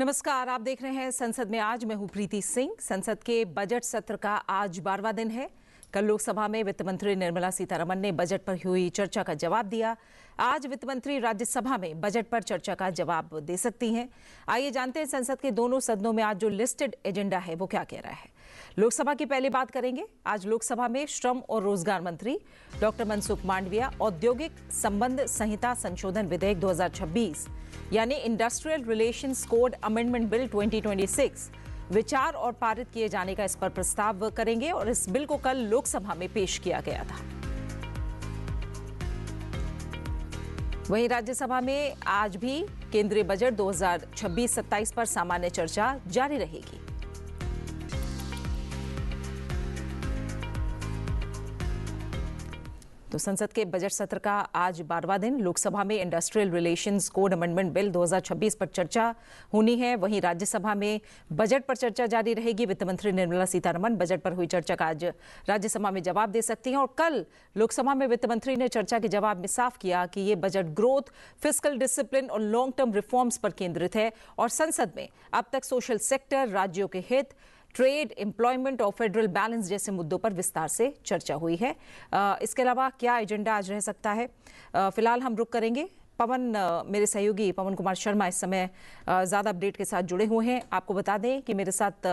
नमस्कार, आप देख रहे हैं संसद में आज। मैं हूं प्रीति सिंह। संसद के बजट सत्र का आज 12वां दिन है। कल लोकसभा में वित्त मंत्री निर्मला सीतारमण ने बजट पर हुई चर्चा का जवाब दिया। आज वित्त मंत्री राज्यसभा में बजट पर चर्चा का जवाब दे सकती हैं। आइए जानते हैं संसद के दोनों सदनों में आज जो लिस्टेड एजेंडा है वो क्या कह रहा है। लोकसभा की पहले बात करेंगे। आज लोकसभा में श्रम और रोजगार मंत्री डॉक्टर मनसुख मांडविया औद्योगिक संबंध संहिता संशोधन विधेयक 2026 यानी industrial relations code amendment bill 2026 विचार और पारित किए जाने का इस पर प्रस्ताव करेंगे और इस बिल को कल लोकसभा में पेश किया गया था। वहीं राज्यसभा में आज भी केंद्रीय बजट 2026-27 पर सामान्य चर्चा जारी रहेगी। तो संसद के बजट सत्र का आज 12वां दिन। लोकसभा में industrial relations code amendment bill 2026 पर चर्चा होनी है। वहीं राज्यसभा में बजट पर चर्चा जारी रहेगी। वित्त मंत्री निर्मला सीतारमण बजट पर हुई चर्चा का आज राज्यसभा में जवाब दे सकती हैं और कल लोकसभा में वित्त मंत्री ने चर्चा के जवाब में साफ किया कि ये बजट ग्रोथ, फिस्कल डिसिप्लिन और लॉन्ग टर्म रिफॉर्म्स पर केंद्रित है और संसद में अब तक सोशल सेक्टर, राज्यों के हित, ट्रेड, एम्प्लॉयमेंट और फेडरल बैलेंस जैसे मुद्दों पर विस्तार से चर्चा हुई है। इसके अलावा क्या एजेंडा आज रह सकता है, फिलहाल हम रुक करेंगे। पवन, मेरे सहयोगी पवन कुमार शर्मा इस समय ज़्यादा अपडेट के साथ जुड़े हुए हैं। आपको बता दें कि मेरे साथ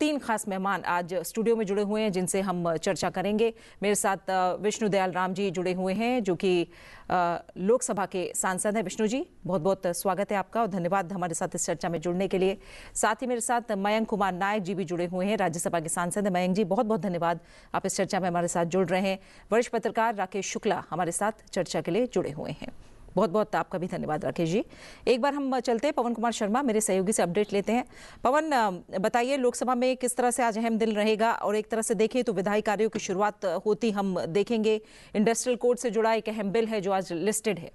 3 खास मेहमान आज स्टूडियो में जुड़े हुए हैं जिनसे हम चर्चा करेंगे। मेरे साथ विष्णु दयाल राम जी जुड़े हुए हैं जो कि लोकसभा के सांसद हैं। विष्णु जी, बहुत बहुत स्वागत है आपका और धन्यवाद हमारे साथ इस चर्चा में जुड़ने के लिए। साथ ही मेरे साथ मयंक कुमार नायक जी भी जुड़े हुए हैं, राज्यसभा के सांसद हैं। मयंक जी, बहुत बहुत धन्यवाद, आप इस चर्चा में हमारे साथ जुड़ रहे हैं। वरिष्ठ पत्रकार राकेश शुक्ला हमारे साथ चर्चा के लिए जुड़े हुए हैं। बहुत बहुत आपका भी धन्यवाद राकेश जी। एक बार हम चलते हैं पवन कुमार शर्मा, मेरे सहयोगी से अपडेट लेते हैं। पवन, बताइए लोकसभा में किस तरह से आज अहम दिन रहेगा और एक तरह से देखें तो विधायी कार्यों की शुरुआत होती हम देखेंगे। इंडस्ट्रियल कोड से जुड़ा एक अहम बिल है जो आज लिस्टेड है।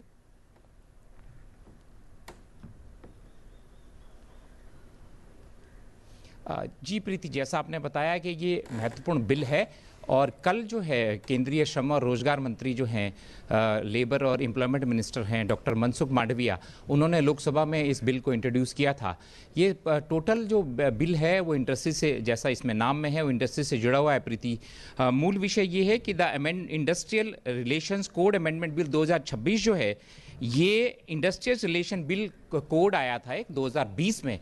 जी प्रीति, जैसा आपने बताया कि ये महत्वपूर्ण बिल है और कल जो है केंद्रीय श्रम और रोजगार मंत्री जो हैं लेबर और एम्प्लॉयमेंट मिनिस्टर हैं डॉक्टर मनसुख मांडविया, उन्होंने लोकसभा में इस बिल को इंट्रोड्यूस किया था। ये टोटल जो बिल है वो इंडस्ट्री से, जैसा इसमें नाम में है, वो इंडस्ट्री से जुड़ा हुआ है प्रीति। मूल विषय ये है कि the industrial relations code amendment bill 2026 जो है, ये इंडस्ट्रियल रिलेशन बिल कोड आया था एक 2020 में,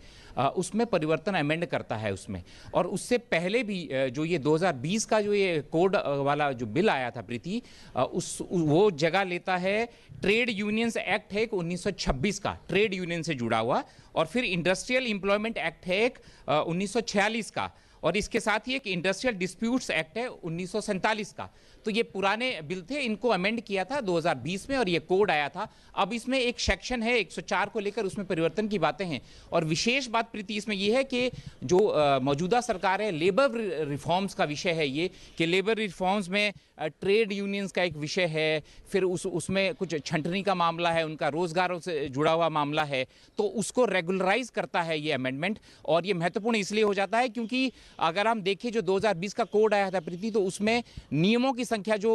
उसमें परिवर्तन अमेंड करता है उसमें। और उससे पहले भी जो ये 2020 का जो ये कोड वाला जो बिल आया था प्रीति, वो जगह लेता है ट्रेड यूनियंस एक्ट है एक 1926 का, ट्रेड यूनियन से जुड़ा हुआ, और फिर इंडस्ट्रियल एम्प्लॉयमेंट एक्ट है एक 1946 का, और इसके साथ ही एक इंडस्ट्रियल डिस्प्यूट्स एक्ट है 1947 का। तो ये पुराने बिल थे, इनको अमेंड किया था 2020 में और ये कोड आया था। अब इसमें एक सेक्शन है 104 को लेकर, उसमें परिवर्तन की बातें हैं। और विशेष बात प्रीति इसमें ये है कि जो मौजूदा सरकार है, लेबर रिफॉर्म्स का विषय है ये, कि लेबर रिफॉर्म्स में ट्रेड यूनियंस का एक विषय है, फिर उसमें कुछ छंटनी का मामला है, उनका रोजगारों से जुड़ा हुआ मामला है, तो उसको रेगुलराइज करता है ये अमेंडमेंट। और ये महत्वपूर्ण इसलिए हो जाता है क्योंकि अगर हम देखें जो 2020 का कोड आया था प्रीति, तो उसमें नियमों की संख्या जो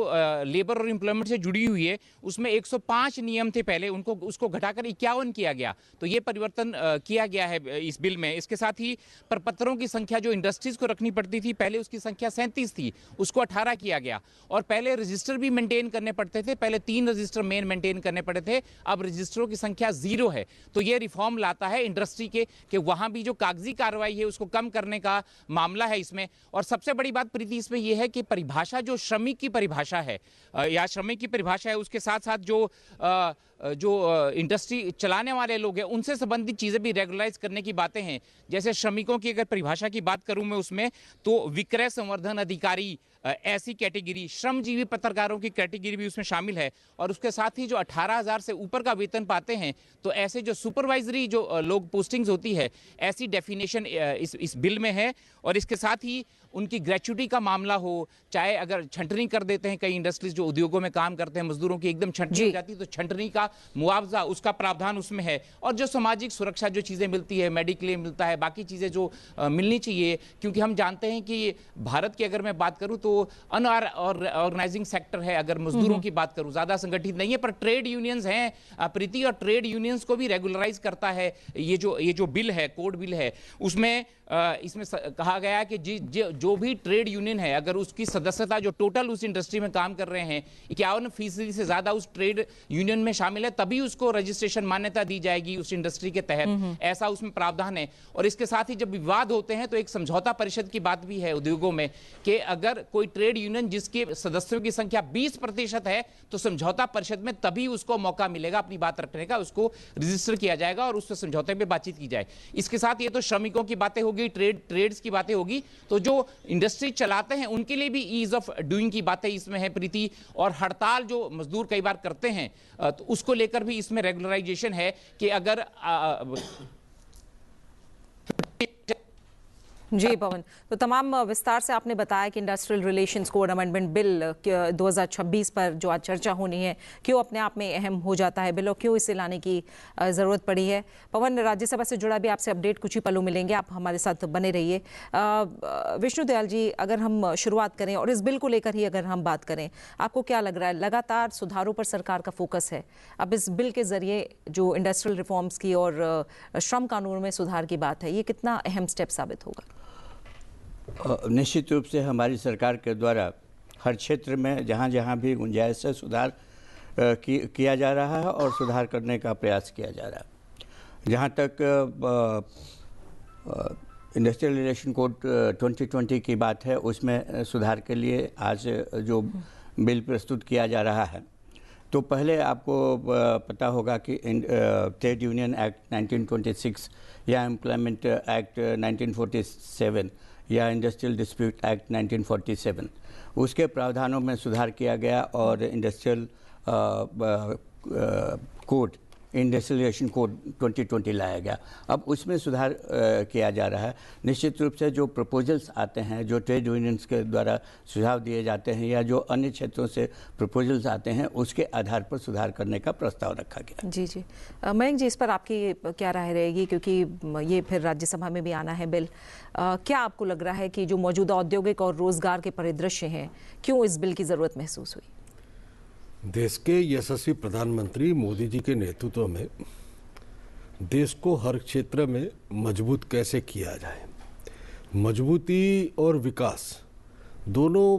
लेबर और एम्प्लॉयमेंट से जुड़ी हुई है, उसमें 105 नियम थे पहले, उसको घटाकर 51 किया गया। तो ये परिवर्तन किया गया है इस बिल में। इसके साथ ही प्रपत्रों की संख्या जो इंडस्ट्रीज को रखनी पड़ती थी, पहले उसकी संख्या 37 थी, उसको 18 किया गया। और पहले रजिस्टर भी मेंटेन करने पड़ते थे, पहले 3 रजिस्टर मेन मेंटेन करने पड़े थे, अब रजिस्टरों की संख्या 0 है। तो ये रिफॉर्म लाता है इंडस्ट्री के कि वहां भी जो कागजी कार्रवाई है उसको कम करने का मामला है इसमें। और सबसे बड़ी बात प्रीति इसमें यह है कि परिभाषा जो श्रमिक की परिभाषा है या श्रमिक की परिभाषा है, उसके साथ साथ जो इंडस्ट्री चलाने वाले लोग हैं उनसे संबंधित चीज़ें भी रेगुलराइज करने की बातें हैं। जैसे श्रमिकों की अगर परिभाषा की बात करूं मैं उसमें, तो विक्रय संवर्धन अधिकारी ऐसी कैटेगरी, श्रमजीवी पत्रकारों की कैटेगरी भी उसमें शामिल है। और उसके साथ ही जो 18,000 से ऊपर का वेतन पाते हैं, तो ऐसे जो सुपरवाइजरी जो लोग पोस्टिंग्स होती है, ऐसी डेफिनेशन इस बिल में है। और इसके साथ ही उनकी ग्रेच्युटी का मामला हो, चाहे अगर छंटनी कर देते हैं, कई इंडस्ट्रीज जो उद्योगों में काम करते हैं, मजदूरों की एकदम छंटनी हो जाती है, तो छंटनी का मुआवजा, उसका प्रावधान उसमें है। और जो सामाजिक सुरक्षा जो चीज़ें मिलती है, मेडिक्लेम मिलता है, बाकी चीज़ें जो मिलनी चाहिए, क्योंकि हम जानते हैं कि भारत की अगर मैं बात करूं तो तो अनऑर्गेनाइजिंग सेक्टर है। अगर मजदूरों की बात करूं, ज्यादा संगठित नहीं है, पर ट्रेड यूनियंस हैं प्रीति, और ट्रेड यूनियंस को भी रेगुलराइज करता है ये जो बिल है, कोड बिल है, उसमें इसमें कहा गया है कि जो भी ट्रेड यूनियन है, अगर उसकी सदस्यता जो टोटल उस इंडस्ट्री में काम कर रहे हैं 51% से ज्यादा उस ट्रेड यूनियन में शामिल है, तभी उसको रजिस्ट्रेशन मान्यता दी जाएगी उस इंडस्ट्री के तहत। ऐसा उसमें प्रावधान है। और इसके साथ ही जब विवाद होते हैं तो एक समझौता परिषद की बात भी है उद्योगों में कि अगर कोई ट्रेड यूनियन जिसके सदस्यों की संख्या 20% है तो समझौता परिषद में तभी उसको मौका मिलेगा अपनी बात रखने का, उसको रजिस्टर किया जाएगा और उससे समझौते पे बातचीत की जाए। इसके साथ ये तो श्रमिकों की बातें होगी, ट्रेड्स की बातें होगी, तो जो इंडस्ट्री चलाते हैं उनके लिए भी ईज ऑफ डूइंग की बातें इसमें है प्रीति। और हड़ताल जो मजदूर कई बार करते हैं तो उसको लेकर भी इसमें रेगुलराइजेशन है कि अगर जी पवन, तो तमाम विस्तार से आपने बताया कि industrial relations code amendment bill 2026 पर जो आज चर्चा होनी है, क्यों अपने आप में अहम हो जाता है बिल और क्यों इसे लाने की ज़रूरत पड़ी है। पवन, राज्यसभा से जुड़ा भी आपसे अपडेट कुछ ही पलों मिलेंगे, आप हमारे साथ बने रहिए। विष्णु दयाल जी, अगर हम शुरुआत करें और इस बिल को लेकर ही अगर हम बात करें, आपको क्या लग रहा है? लगातार सुधारों पर सरकार का फोकस है, अब इस बिल के जरिए जो इंडस्ट्रियल रिफॉर्म्स की और श्रम कानून में सुधार की बात है, ये कितना अहम स्टेप साबित होगा? निश्चित रूप से हमारी सरकार के द्वारा हर क्षेत्र में जहाँ जहाँ भी गुंजाइश है सुधार किया जा रहा है और सुधार करने का प्रयास किया जा रहा है। जहाँ तक इंडस्ट्रियल रिलेशन कोड 2020 की बात है, उसमें सुधार के लिए आज जो बिल प्रस्तुत किया जा रहा है, तो पहले आपको पता होगा कि ट्रेड यूनियन एक्ट 1926 या एम्प्लॉयमेंट एक्ट 1947 या इंडस्ट्रियल डिस्प्यूट एक्ट 1947, उसके प्रावधानों में सुधार किया गया और industrial code, industrial relation code 2020 लाया गया। अब उसमें सुधार किया जा रहा है। निश्चित रूप से जो प्रपोजल्स आते हैं, जो ट्रेड यूनियंस के द्वारा सुझाव दिए जाते हैं या जो अन्य क्षेत्रों से प्रपोजल्स आते हैं, उसके आधार पर सुधार करने का प्रस्ताव रखा गया। जी जी, मयंक जी, इस पर आपकी क्या राय रहेगी, क्योंकि ये फिर राज्यसभा में भी आना है बिल। क्या आपको लग रहा है कि जो मौजूदा औद्योगिक और रोजगार के परिदृश्य हैं, क्यों इस बिल की ज़रूरत महसूस हुई? देश के यशस्वी प्रधानमंत्री मोदी जी के नेतृत्व में देश को हर क्षेत्र में मजबूत कैसे किया जाए, मजबूती और विकास दोनों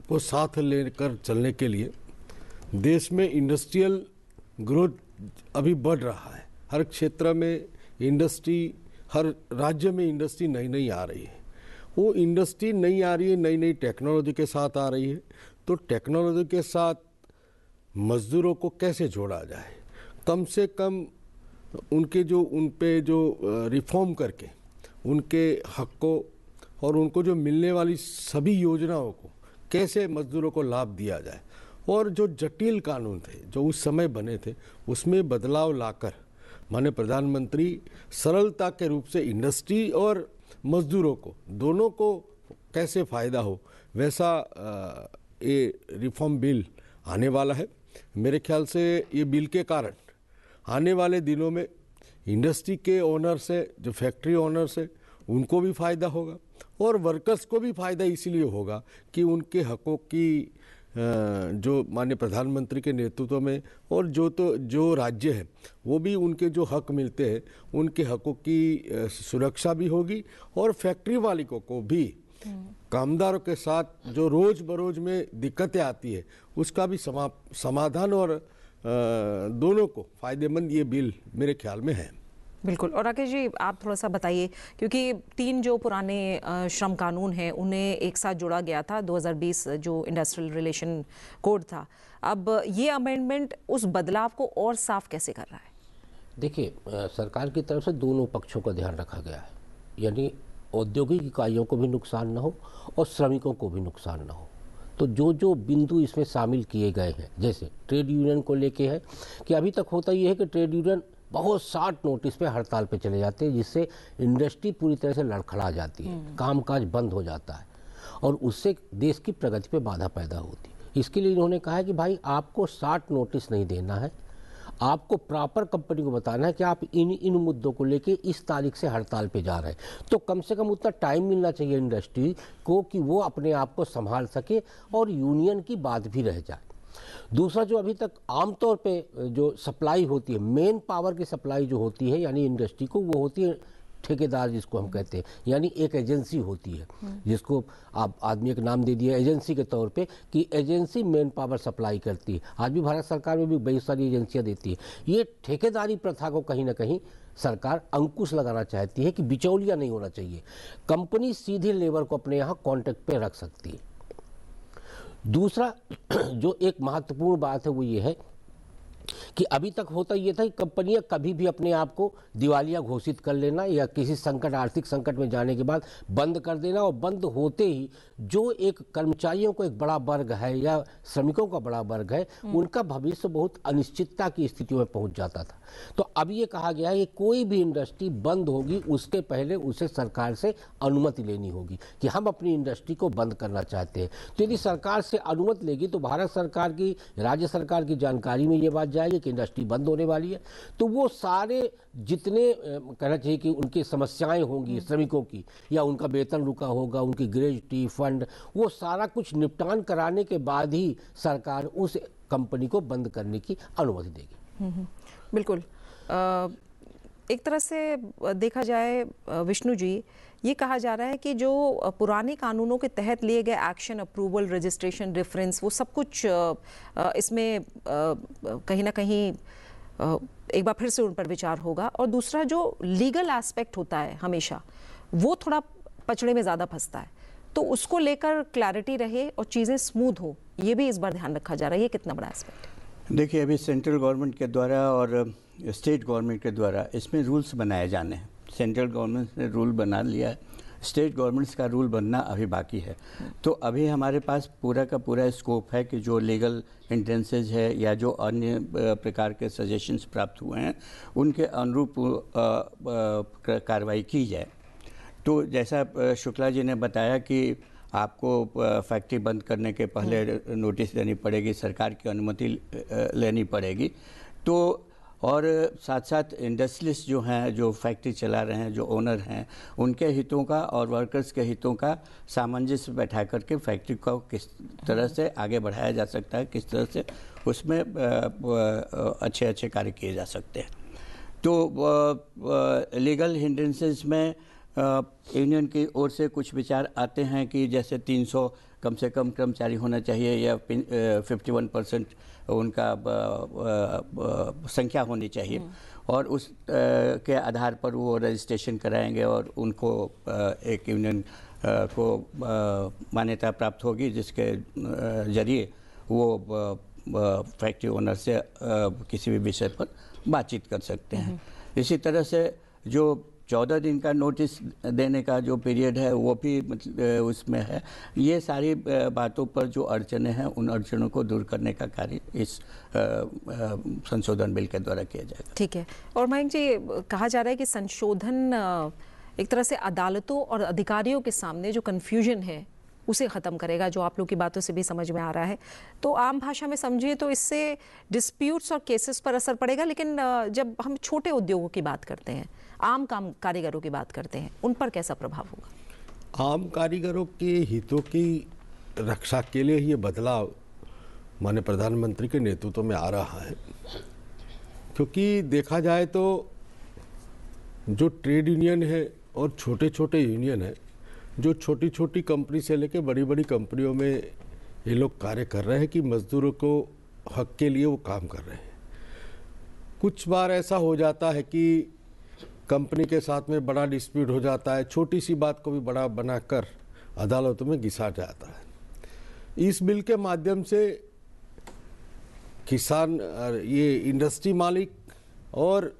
को साथ लेकर चलने के लिए देश में इंडस्ट्रियल ग्रोथ अभी बढ़ रहा है। हर क्षेत्र में इंडस्ट्री, हर राज्य में इंडस्ट्री नई नई आ रही है। वो इंडस्ट्री नई आ रही है, नई नई टेक्नोलॉजी के साथ आ रही है। तो टेक्नोलॉजी के साथ मजदूरों को कैसे जोड़ा जाए, कम से कम उनके जो उन पे जो रिफॉर्म करके उनके हक को और उनको जो मिलने वाली सभी योजनाओं को कैसे मजदूरों को लाभ दिया जाए, और जो जटिल कानून थे जो उस समय बने थे उसमें बदलाव लाकर माननीय प्रधानमंत्री सरलता के रूप से इंडस्ट्री और मजदूरों को दोनों को कैसे फ़ायदा हो, वैसा ये रिफॉर्म बिल आने वाला है। मेरे ख्याल से ये बिल के कारण आने वाले दिनों में इंडस्ट्री के ओनर से, जो फैक्ट्री ओनर से, उनको भी फ़ायदा होगा और वर्कर्स को भी फ़ायदा इसीलिए होगा कि उनके हकों की जो माननीय प्रधानमंत्री के नेतृत्व में और जो राज्य है वो भी उनके जो हक मिलते हैं उनके हकों की सुरक्षा भी होगी, और फैक्ट्री मालिकों को भी कामदारों के साथ जो रोज बरोज में दिक्कतें आती है उसका भी समाधान और दोनों को फायदेमंद ये बिल मेरे ख्याल में है। बिल्कुल। और राकेश जी, आप थोड़ा सा बताइए, क्योंकि 3 जो पुराने श्रम कानून हैं उन्हें एक साथ जोड़ा गया था 2020 जो इंडस्ट्रियल रिलेशन कोड था, अब ये अमेंडमेंट उस बदलाव को और साफ कैसे कर रहा है? देखिए, सरकार की तरफ से दोनों पक्षों का ध्यान रखा गया है, यानी औद्योगिक इकाइयों को भी नुकसान न हो और श्रमिकों को भी नुकसान न हो। तो जो जो बिंदु इसमें शामिल किए गए हैं, जैसे ट्रेड यूनियन को लेके है कि अभी तक होता ये है कि ट्रेड यूनियन बहुत शार्ट नोटिस पे हड़ताल पे चले जाते हैं, जिससे इंडस्ट्री पूरी तरह से लड़खड़ा जाती है, कामकाज बंद हो जाता है और उससे देश की प्रगति पे बाधा पैदा होती है। इसके लिए इन्होंने कहा है कि भाई आपको शार्ट नोटिस नहीं देना है, आपको प्रॉपर कंपनी को बताना है कि आप इन मुद्दों को लेके इस तारीख से हड़ताल पे जा रहे हैं। तो कम से कम उतना टाइम मिलना चाहिए इंडस्ट्री को कि वो अपने आप को संभाल सके और यूनियन की बात भी रह जाए। दूसरा, जो अभी तक आमतौर पे जो सप्लाई होती है, मेन पावर की सप्लाई जो होती है यानी इंडस्ट्री को, वो होती है ठेकेदार जिसको हम कहते हैं, यानी एक एजेंसी होती है जिसको आप आदमी एक नाम दे दिया एजेंसी के तौर पे कि एजेंसी मेन पावर सप्लाई करती है। आज भी भारत सरकार में भी बहुत सारी एजेंसियां देती है। ये ठेकेदारी प्रथा को कहीं ना कहीं सरकार अंकुश लगाना चाहती है कि बिचौलिया नहीं होना चाहिए, कंपनी सीधे लेबर को अपने यहाँ कॉन्ट्रैक्ट पे रख सकती है। दूसरा जो एक महत्वपूर्ण बात है वो ये है कि अभी तक होता ये था कि कंपनियां कभी भी अपने आप को दिवालिया घोषित कर लेना या किसी संकट, आर्थिक संकट में जाने के बाद बंद कर देना, और बंद होते ही जो एक कर्मचारियों को एक बड़ा वर्ग है या श्रमिकों का बड़ा वर्ग है, उनका भविष्य बहुत अनिश्चितता की स्थितियों में पहुंच जाता था। तो अब ये कहा गया है कि कोई भी इंडस्ट्री बंद होगी उसके पहले उसे सरकार से अनुमति लेनी होगी कि हम अपनी इंडस्ट्री को बंद करना चाहते हैं। तो यदि सरकार से अनुमति लेगी तो भारत सरकार की, राज्य सरकार की जानकारी में ये बात जाएगी कि इंडस्ट्री बंद होने वाली है, तो वो सारे जितने कहना चाहिए कि उनकी समस्याएं होंगी श्रमिकों की, या उनका वेतन रुका होगा, उनकी ग्रेजुटी फंड, वो सारा कुछ निपटान कराने के बाद ही सरकार उस कंपनी को बंद करने की अनुमति देगी। बिल्कुल। एक तरह से देखा जाए विष्णु जी, ये कहा जा रहा है कि जो पुराने कानूनों के तहत लिए गए एक्शन, अप्रूवल, रजिस्ट्रेशन, रेफरेंस, वो सब कुछ इसमें कहीं ना कहीं एक बार फिर से उन पर विचार होगा। और दूसरा जो लीगल एस्पेक्ट होता है हमेशा, वो थोड़ा पचड़े में ज़्यादा फंसता है, तो उसको लेकर क्लैरिटी रहे और चीज़ें स्मूथ हो, ये भी इस बार ध्यान रखा जा रहा है। ये कितना बड़ा एस्पेक्ट है? देखिए, अभी सेंट्रल गवर्नमेंट के द्वारा और स्टेट गवर्नमेंट के द्वारा इसमें रूल्स बनाए जाने हैं। सेंट्रल गवर्नमेंट ने रूल बना लिया है, स्टेट गवर्नमेंट्स का रूल बनना अभी बाकी है। तो अभी हमारे पास पूरा का पूरा स्कोप है कि जो लीगल इंटेंसेज है या जो अन्य प्रकार के सजेशंस प्राप्त हुए हैं उनके अनुरूप कार्रवाई की जाए। तो जैसा शुक्ला जी ने बताया कि आपको फैक्ट्री बंद करने के पहले नोटिस देनी पड़ेगी, सरकार की अनुमति लेनी पड़ेगी। तो और साथ साथ इंडस्ट्रियलिस्ट जो हैं, जो फैक्ट्री चला रहे हैं, जो ओनर हैं, उनके हितों का और वर्कर्स के हितों का सामंजस्य बैठा करके फैक्ट्री को किस तरह से आगे बढ़ाया जा सकता है, किस तरह से उसमें अच्छे अच्छे कार्य किए जा सकते हैं। तो लीगल हिंड्रेंसेस में यूनियन की ओर से कुछ विचार आते हैं कि जैसे 300 कम से कम कर्मचारी होना चाहिए या 51% उनका संख्या होनी चाहिए, और उस के आधार पर वो रजिस्ट्रेशन कराएंगे और उनको एक यूनियन को मान्यता प्राप्त होगी, जिसके जरिए वो फैक्ट्री ओनर से किसी भी विषय पर बातचीत कर सकते हैं। इसी तरह से जो 14 दिन का नोटिस देने का जो पीरियड है वो भी उसमें है। ये सारी बातों पर जो अड़चने हैं उन अड़चनों को दूर करने का कार्य इस संशोधन बिल के द्वारा किया जाएगा। ठीक है। और मयंक जी, कहा जा रहा है कि संशोधन एक तरह से अदालतों और अधिकारियों के सामने जो कन्फ्यूजन है उसे ख़त्म करेगा, जो आप लोग की बातों से भी समझ में आ रहा है। तो आम भाषा में समझिए तो इससे डिस्प्यूट्स और केसेस पर असर पड़ेगा, लेकिन जब हम छोटे उद्योगों की बात करते हैं, आम कारीगरों की बात करते हैं, उन पर कैसा प्रभाव होगा? आम कारीगरों के हितों की रक्षा के लिए ये बदलाव माननीय प्रधानमंत्री के नेतृत्व में आ रहा है, क्योंकि देखा जाए तो जो ट्रेड यूनियन है और छोटे छोटे यूनियन है, जो छोटी छोटी कंपनी से लेकर बड़ी बड़ी कंपनियों में ये लोग कार्य कर रहे हैं कि मजदूरों को हक के लिए वो काम कर रहे हैं। कुछ बार ऐसा हो जाता है कि कंपनी के साथ में बड़ा डिस्प्यूट हो जाता है, छोटी सी बात को भी बड़ा बनाकर अदालतों में घिसा जाता है। इस बिल के माध्यम से किसान, ये इंडस्ट्री मालिक और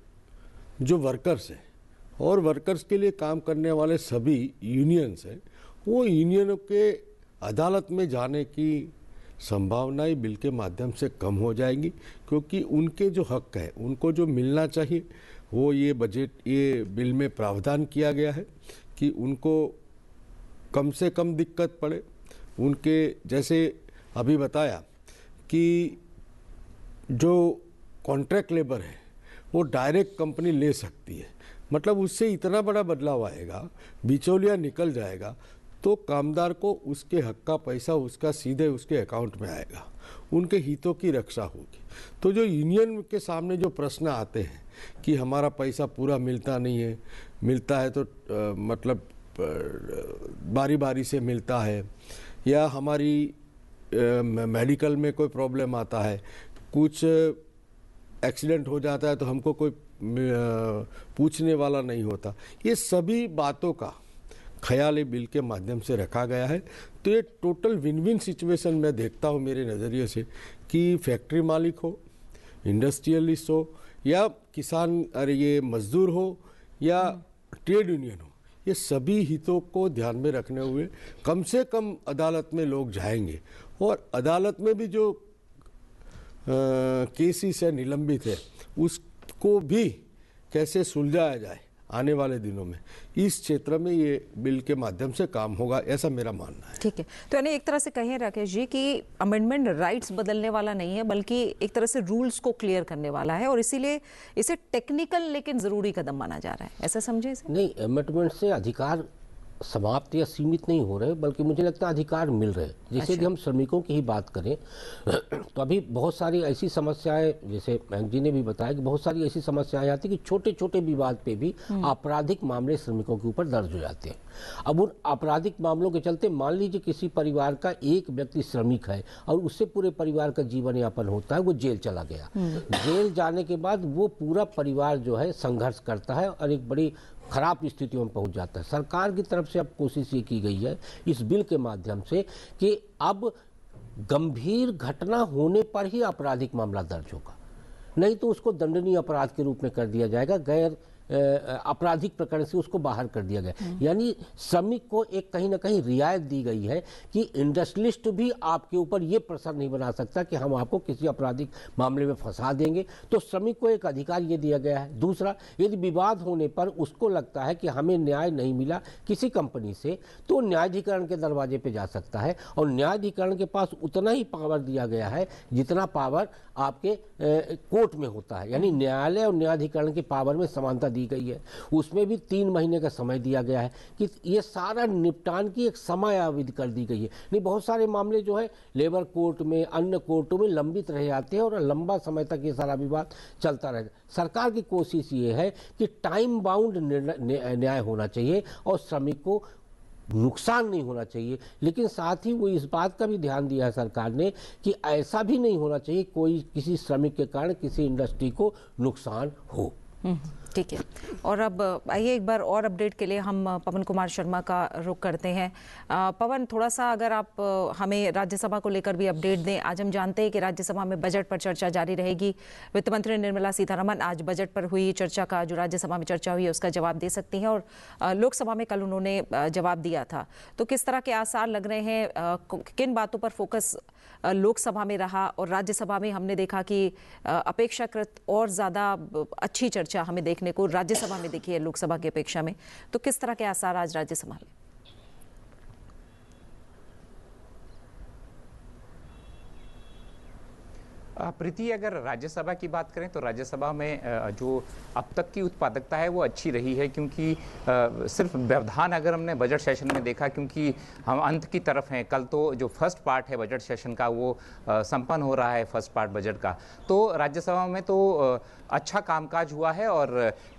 जो वर्कर्स हैं और वर्कर्स के लिए काम करने वाले सभी यूनियंस हैं, वो यूनियनों के अदालत में जाने की संभावनाएं बिल के माध्यम से कम हो जाएंगी, क्योंकि उनके जो हक है, उनको जो मिलना चाहिए, वो ये बिल में प्रावधान किया गया है कि उनको कम से कम दिक्कत पड़े। उनके जैसे अभी बताया कि जो कॉन्ट्रैक्ट लेबर है वो डायरेक्ट कंपनी ले सकती है, मतलब उससे इतना बड़ा बदलाव आएगा, बिचौलिया निकल जाएगा, तो कामदार को उसके हक का पैसा उसका सीधे उसके अकाउंट में आएगा, उनके हितों की रक्षा होगी। तो जो यूनियन के सामने जो प्रश्न आते हैं कि हमारा पैसा पूरा मिलता नहीं है, मिलता है तो मतलब बारी बारी से मिलता है, या हमारी मेडिकल में कोई प्रॉब्लम आता है, कुछ एक्सीडेंट हो जाता है तो हमको कोई पूछने वाला नहीं होता, ये सभी बातों का ख्याल बिल के माध्यम से रखा गया है। तो ये टोटल विन विन सिचुएशन मैं देखता हूँ मेरे नज़रिए से, कि फैक्ट्री मालिक हो, इंडस्ट्रियलिस्ट हो, या किसान अरे ये मजदूर हो, या ट्रेड यूनियन हो, ये सभी हितों को ध्यान में रखने हुए कम से कम अदालत में लोग जाएंगे, और अदालत में भी जो केसेस है निलंबित है उसको भी कैसे सुलझाया जाए आने वाले दिनों में, इस क्षेत्र में ये बिल के माध्यम से काम होगा, ऐसा मेरा मानना है। ठीक है, तो यानी एक तरह से कहें राकेश जी कि अमेंडमेंट राइट्स बदलने वाला नहीं है, बल्कि एक तरह से रूल्स को क्लियर करने वाला है, और इसीलिए इसे टेक्निकल लेकिन जरूरी कदम माना जा रहा है, ऐसा समझे इसे? नहीं, अमेंडमेंट से अधिकार समाप्त या सीमित नहीं हो रहे, बल्कि मुझे लगता है अधिकार मिल रहे। जैसे कि हम श्रमिकों की ही बात करें तो अभी बहुत सारी ऐसी समस्याएं, जैसे बैंक जी ने भी बताया कि बहुत सारी ऐसी समस्याएं आती कि छोटे छोटे विवाद पे भी आपराधिक मामले श्रमिकों के ऊपर दर्ज हो जाते हैं। अब उन आपराधिक मामलों के चलते मान लीजिए किसी परिवार का एक व्यक्ति श्रमिक है और उससे पूरे परिवार का जीवन यापन होता है, वो जेल चला गया, जेल जाने के बाद वो पूरा परिवार जो है संघर्ष करता है और एक बड़ी खराब स्थितियों में पहुंच जाता है। सरकार की तरफ से अब कोशिश ये की गई है इस बिल के माध्यम से कि अब गंभीर घटना होने पर ही आपराधिक मामला दर्ज होगा, नहीं तो उसको दंडनीय अपराध के रूप में कर दिया जाएगा, गैर आपराधिक प्रकरण से उसको बाहर कर दिया गया। यानी श्रमिक को एक कहीं ना कहीं रियायत दी गई है कि इंडस्ट्रियलिस्ट भी आपके ऊपर ये प्रेशर नहीं बना सकता कि हम आपको किसी आपराधिक मामले में फंसा देंगे, तो श्रमिक को एक अधिकार ये दिया गया है। दूसरा, यदि विवाद होने पर उसको लगता है कि हमें न्याय नहीं मिला किसी कंपनी से, तो न्यायाधिकरण के दरवाजे पे जा सकता है, और न्यायाधिकरण के पास उतना ही पावर दिया गया है जितना पावर आपके कोर्ट में होता है। यानी न्यायालय और न्यायाधिकरण की पावर में समानता दी गई है। उसमें भी 3 महीने का समय दिया गया है कि ये सारा निपटान की एक समय अवधि कर दी गई है। नहीं, बहुत सारे मामले जो है लेबर कोर्ट में, अन्य कोर्टों में लंबित रह जाते हैं और लंबा समय तक ये सारा विवाद चलता रहता है। सरकार की कोशिश ये है कि टाइम बाउंड न्याय होना चाहिए और श्रमिक को नुकसान नहीं होना चाहिए, लेकिन साथ ही वो इस बात का भी ध्यान दिया है सरकार ने कि ऐसा भी नहीं होना चाहिए कोई किसी श्रमिक के कारण किसी इंडस्ट्री को नुकसान हो। ठीक है, और अब आइए एक बार और अपडेट के लिए हम पवन कुमार शर्मा का रुख करते हैं। पवन, थोड़ा सा अगर आप हमें राज्यसभा को लेकर भी अपडेट दें। आज हम जानते हैं कि राज्यसभा में बजट पर चर्चा जारी रहेगी। वित्त मंत्री निर्मला सीतारमण आज बजट पर हुई चर्चा का, जो राज्यसभा में चर्चा हुई है उसका जवाब दे सकती हैं, और लोकसभा में कल उन्होंने जवाब दिया था। तो किस तरह के आसार लग रहे हैं, किन बातों पर फोकस लोकसभा में रहा, और राज्यसभा में हमने देखा कि अपेक्षाकृत और ज़्यादा अच्छी चर्चा हमें देखने को राज्यसभा में देखी है लोकसभा की अपेक्षा में। तो किस तरह के आसार आज राज्यसभा में? प्रीति, अगर राज्यसभा की बात करें तो राज्यसभा में जो अब तक की उत्पादकता है वो अच्छी रही है, क्योंकि सिर्फ व्यवधान अगर हमने बजट सेशन में देखा, क्योंकि हम अंत की तरफ हैं, कल तो जो फर्स्ट पार्ट है बजट सेशन का वो संपन्न हो रहा है, फर्स्ट पार्ट बजट का, तो राज्यसभा में तो अच्छा कामकाज हुआ है। और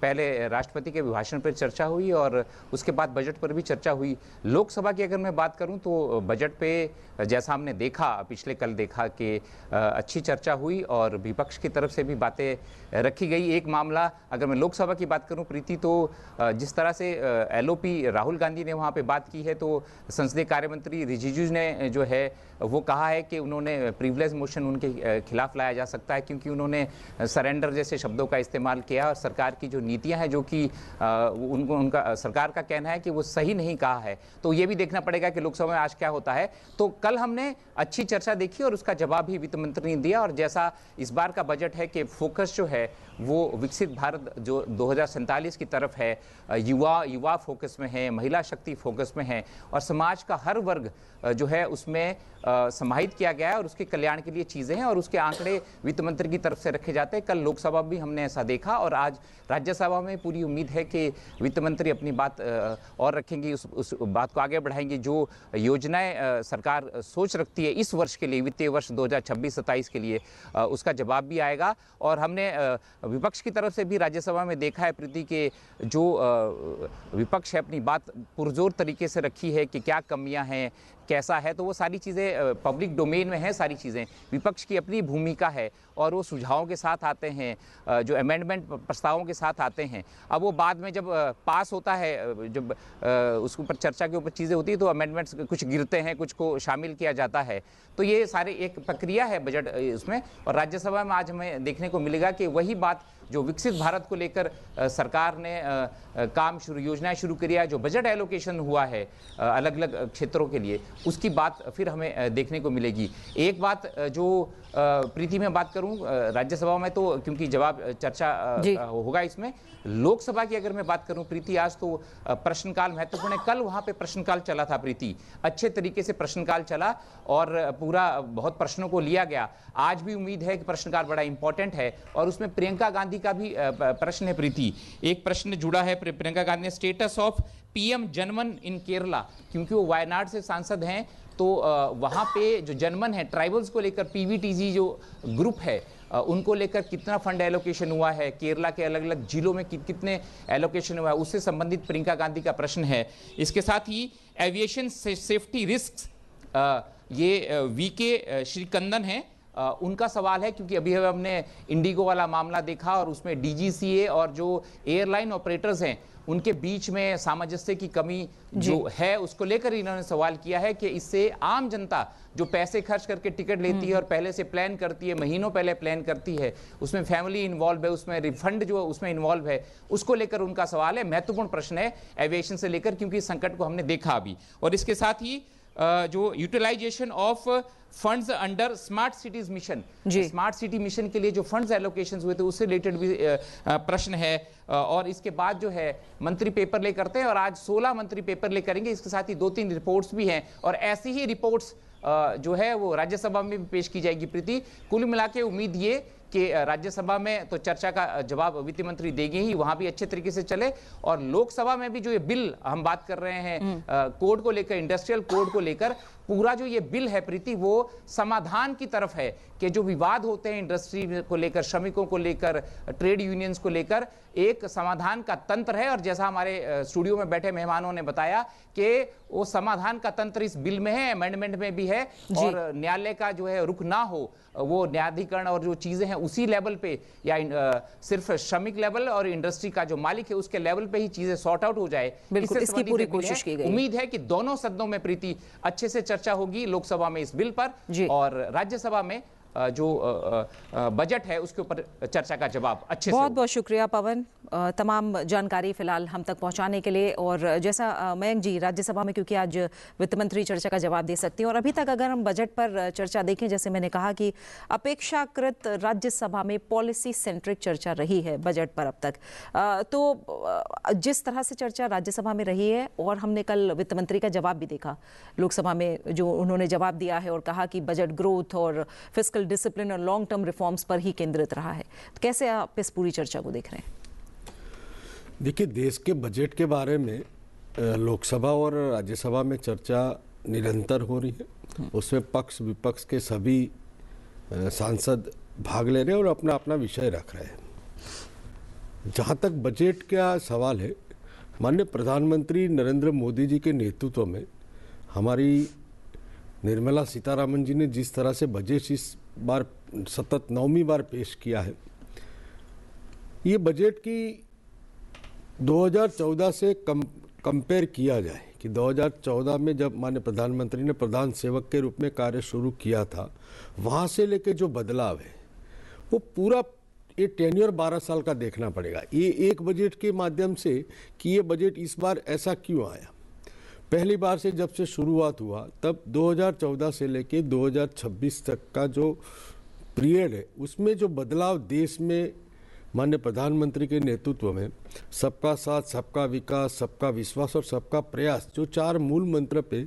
पहले राष्ट्रपति के अभिभाषण पर चर्चा हुई और उसके बाद बजट पर भी चर्चा हुई। लोकसभा की अगर मैं बात करूं तो बजट पे जैसा हमने देखा, पिछले कल देखा कि अच्छी चर्चा हुई और विपक्ष की तरफ से भी बातें रखी गई। एक मामला अगर मैं लोकसभा की बात करूं प्रीति, तो जिस तरह से एलओपी राहुल गांधी ने वहां पे बात की है, तो संसदीय कार्य मंत्री रिजिजू ने जो है वो कहा है कि उन्होंने प्रिविलेज मोशन उनके खिलाफ लाया जा सकता है, क्योंकि उन्होंने सरेंडर जैसे शब्दों का इस्तेमाल किया और सरकार की जो नीतियां हैं, जो कि उनका सरकार का कहना है कि वो सही नहीं कहा है। तो ये भी देखना पड़ेगा कि लोकसभा में आज क्या होता है। तो कल हमने अच्छी चर्चा देखी और उसका जवाब भी वित्त मंत्री ने दिया, और जैसा इस बार का बजट है कि फोकस जो है वो विकसित भारत जो 2047 की तरफ है, युवा फोकस में है, महिला शक्ति फोकस में है और समाज का हर वर्ग जो है उसमें समाहित किया गया है और उसके कल्याण के लिए चीज़ें हैं और उसके आंकड़े वित्त मंत्री की तरफ से रखे जाते हैं। कल लोकसभा भी हमने ऐसा देखा और आज राज्यसभा में पूरी उम्मीद है कि वित्त मंत्री अपनी बात और रखेंगे, उस बात को आगे बढ़ाएंगे। जो योजनाएं सरकार सोच रखती है इस वर्ष के लिए, वित्तीय वर्ष 2026-27 के लिए, उसका जवाब भी आएगा। और हमने विपक्ष की तरफ से भी राज्यसभा में देखा है प्रीति के जो विपक्ष है अपनी बात पुरजोर तरीके से रखी है कि क्या कमियां हैं, कैसा है, तो वो सारी चीज़ें पब्लिक डोमेन में है। सारी चीज़ें विपक्ष की अपनी भूमिका है और वो सुझावों के साथ आते हैं, जो अमेंडमेंट प्रस्तावों के साथ आते हैं। अब वो बाद में जब पास होता है, जब उसके ऊपर चर्चा के ऊपर चीज़ें होती है तो अमेंडमेंट्स कुछ गिरते हैं, कुछ को शामिल किया जाता है। तो ये सारे एक प्रक्रिया है बजट उसमें। और राज्यसभा में आज हमें देखने को मिलेगा कि वही बात जो विकसित भारत को लेकर सरकार ने योजनाएं शुरू करी है, जो बजट एलोकेशन हुआ है अलग अलग क्षेत्रों के लिए, उसकी बात फिर हमें देखने को मिलेगी। एक बात जो प्रीति में बात करूं राज्यसभा में, तो क्योंकि जवाब चर्चा होगा इसमें, लोकसभा की अगर मैं बात करूं प्रीति, आज तो प्रश्नकाल महत्वपूर्ण है। कल वहां पे प्रश्नकाल चला था प्रीति, अच्छे तरीके से प्रश्नकाल चला और पूरा बहुत प्रश्नों को लिया गया। आज भी उम्मीद है कि प्रश्नकाल बड़ा इंपॉर्टेंट है और उसमें प्रियंका गांधी का भी प्रश्न है प्रीति। एक प्रश्न जुड़ा है प्रियंका गांधी ने, स्टेटस ऑफ पीएम जनमन इन केरला, क्योंकि वो वायनाड से सांसद हैं तो वहाँ पे जो जनमन है ट्राइबल्स को लेकर पीवीटीजी जो ग्रुप है उनको लेकर कितना फंड एलोकेशन हुआ है, केरला के अलग अलग जिलों में कितने एलोकेशन हुआ है, उससे संबंधित प्रियंका गांधी का प्रश्न है। इसके साथ ही एविएशन सेफ्टी रिस्क, ये वीके श्रीकंदन है, उनका सवाल है, क्योंकि अभी हमने इंडिगो वाला मामला देखा और उसमें डीजीसीए और जो एयरलाइन ऑपरेटर्स हैं उनके बीच में सामंजस्य की कमी जो है उसको लेकर इन्होंने सवाल किया है कि इससे आम जनता जो पैसे खर्च करके टिकट लेती है और पहले से प्लान करती है, महीनों पहले प्लान करती है, उसमें फैमिली इन्वॉल्व है, उसमें रिफंड जो उसमें इन्वॉल्व है, उसको लेकर उनका सवाल है। महत्वपूर्ण प्रश्न है एविएशन से लेकर, क्योंकि संकट को हमने देखा अभी। और इसके साथ ही जो utilization of funds under smart cities mission, smart city mission के लिए जो फंड्स एलोकेशन हुए थे उससे रिलेटेड भी प्रश्न है। और इसके बाद जो है मंत्री पेपर ले करते हैं और आज 16 मंत्री पेपर ले करेंगे। इसके साथ ही 2-3 रिपोर्ट्स भी हैं और ऐसी ही रिपोर्ट्स जो है वो राज्यसभा में भी पेश की जाएगी प्रीति। कुल मिला के उम्मीद ये कि राज्यसभा में तो चर्चा का जवाब वित्त मंत्री देंगे ही, वहां भी अच्छे तरीके से चले। और लोकसभा में भी जो ये बिल हम बात कर रहे हैं कोड को लेकर, इंडस्ट्रियल कोड को लेकर, पूरा जो ये बिल है प्रीति वो समाधान की तरफ है कि जो विवाद होते हैं इंडस्ट्री को लेकर, श्रमिकों को लेकर, ट्रेड यूनियंस को लेकर, एक समाधान का तंत्र है। और जैसा हमारे स्टूडियो में बैठे मेहमानों ने बताया कि वो समाधान का तंत्र इस बिल में है, अमेंडमेंट में भी है। और न्यायालय का जो है रुख ना हो, वो न्यायाधिकरण और जो चीजें हैं उसी लेवल पे, या सिर्फ श्रमिक लेवल और इंडस्ट्री का जो मालिक है उसके लेवल पे ही चीजें सॉर्ट आउट हो जाए, इसकी पूरी कोशिश की गई। उम्मीद है कि दोनों सदनों में प्रीति अच्छे से चर्चा होगी, लोकसभा में इस बिल पर और राज्यसभा में जो बजट है उसके ऊपर चर्चा का जवाब अच्छे से। बहुत बहुत शुक्रिया पवन, तमाम जानकारी फिलहाल हम तक पहुंचाने के लिए। और जैसा मयंक जी, राज्यसभा में क्योंकि आज वित्त मंत्री चर्चा का जवाब दे सकती हैं और अभी तक अगर हम बजट पर चर्चा देखें, जैसे मैंने कहा कि अपेक्षाकृत राज्यसभा में पॉलिसी सेंट्रिक चर्चा रही है बजट पर अब तक। तो जिस तरह से चर्चा राज्यसभा में रही है और हमने कल वित्त मंत्री का जवाब भी देखा लोकसभा में, जो उन्होंने जवाब दिया है और कहा कि बजट ग्रोथ और फिस्कल डिसिप्लिन और लॉन्ग टर्म रिफॉर्म्स पर ही केंद्रित रहा है। तो कैसे आप इस पूरी चर्चा को देख रहे हैं? देखिए, देश के बजट के बारे में लोकसभा और राज्यसभा में चर्चा निरंतर हो रही है। उसमें पक्ष विपक्ष के सभी सांसद भाग ले रहे हैं और अपना अपना विषय रख रहे हैं। जहाँ तक बजट का सवाल है, माननीय प्रधानमंत्री नरेंद्र मोदी जी के नेतृत्व में हमारी निर्मला सीतारामन जी ने जिस तरह से बजट इस बार सतत 9वीं बार पेश किया है, ये बजट की 2014 से कंपेयर किया जाए कि 2014 में जब माननीय प्रधानमंत्री ने प्रधान सेवक के रूप में कार्य शुरू किया था, वहाँ से लेके जो बदलाव है वो पूरा ये टेन्योर 12 साल का देखना पड़ेगा। ये एक बजट के माध्यम से कि ये बजट इस बार ऐसा क्यों आया। पहली बार से जब से शुरुआत हुआ तब 2014 से लेके 2026 तक का जो पीरियड है उसमें जो बदलाव देश में माननीय प्रधानमंत्री के नेतृत्व में सबका साथ, सबका विकास, सबका विश्वास और सबका प्रयास, जो 4 मूल मंत्र पे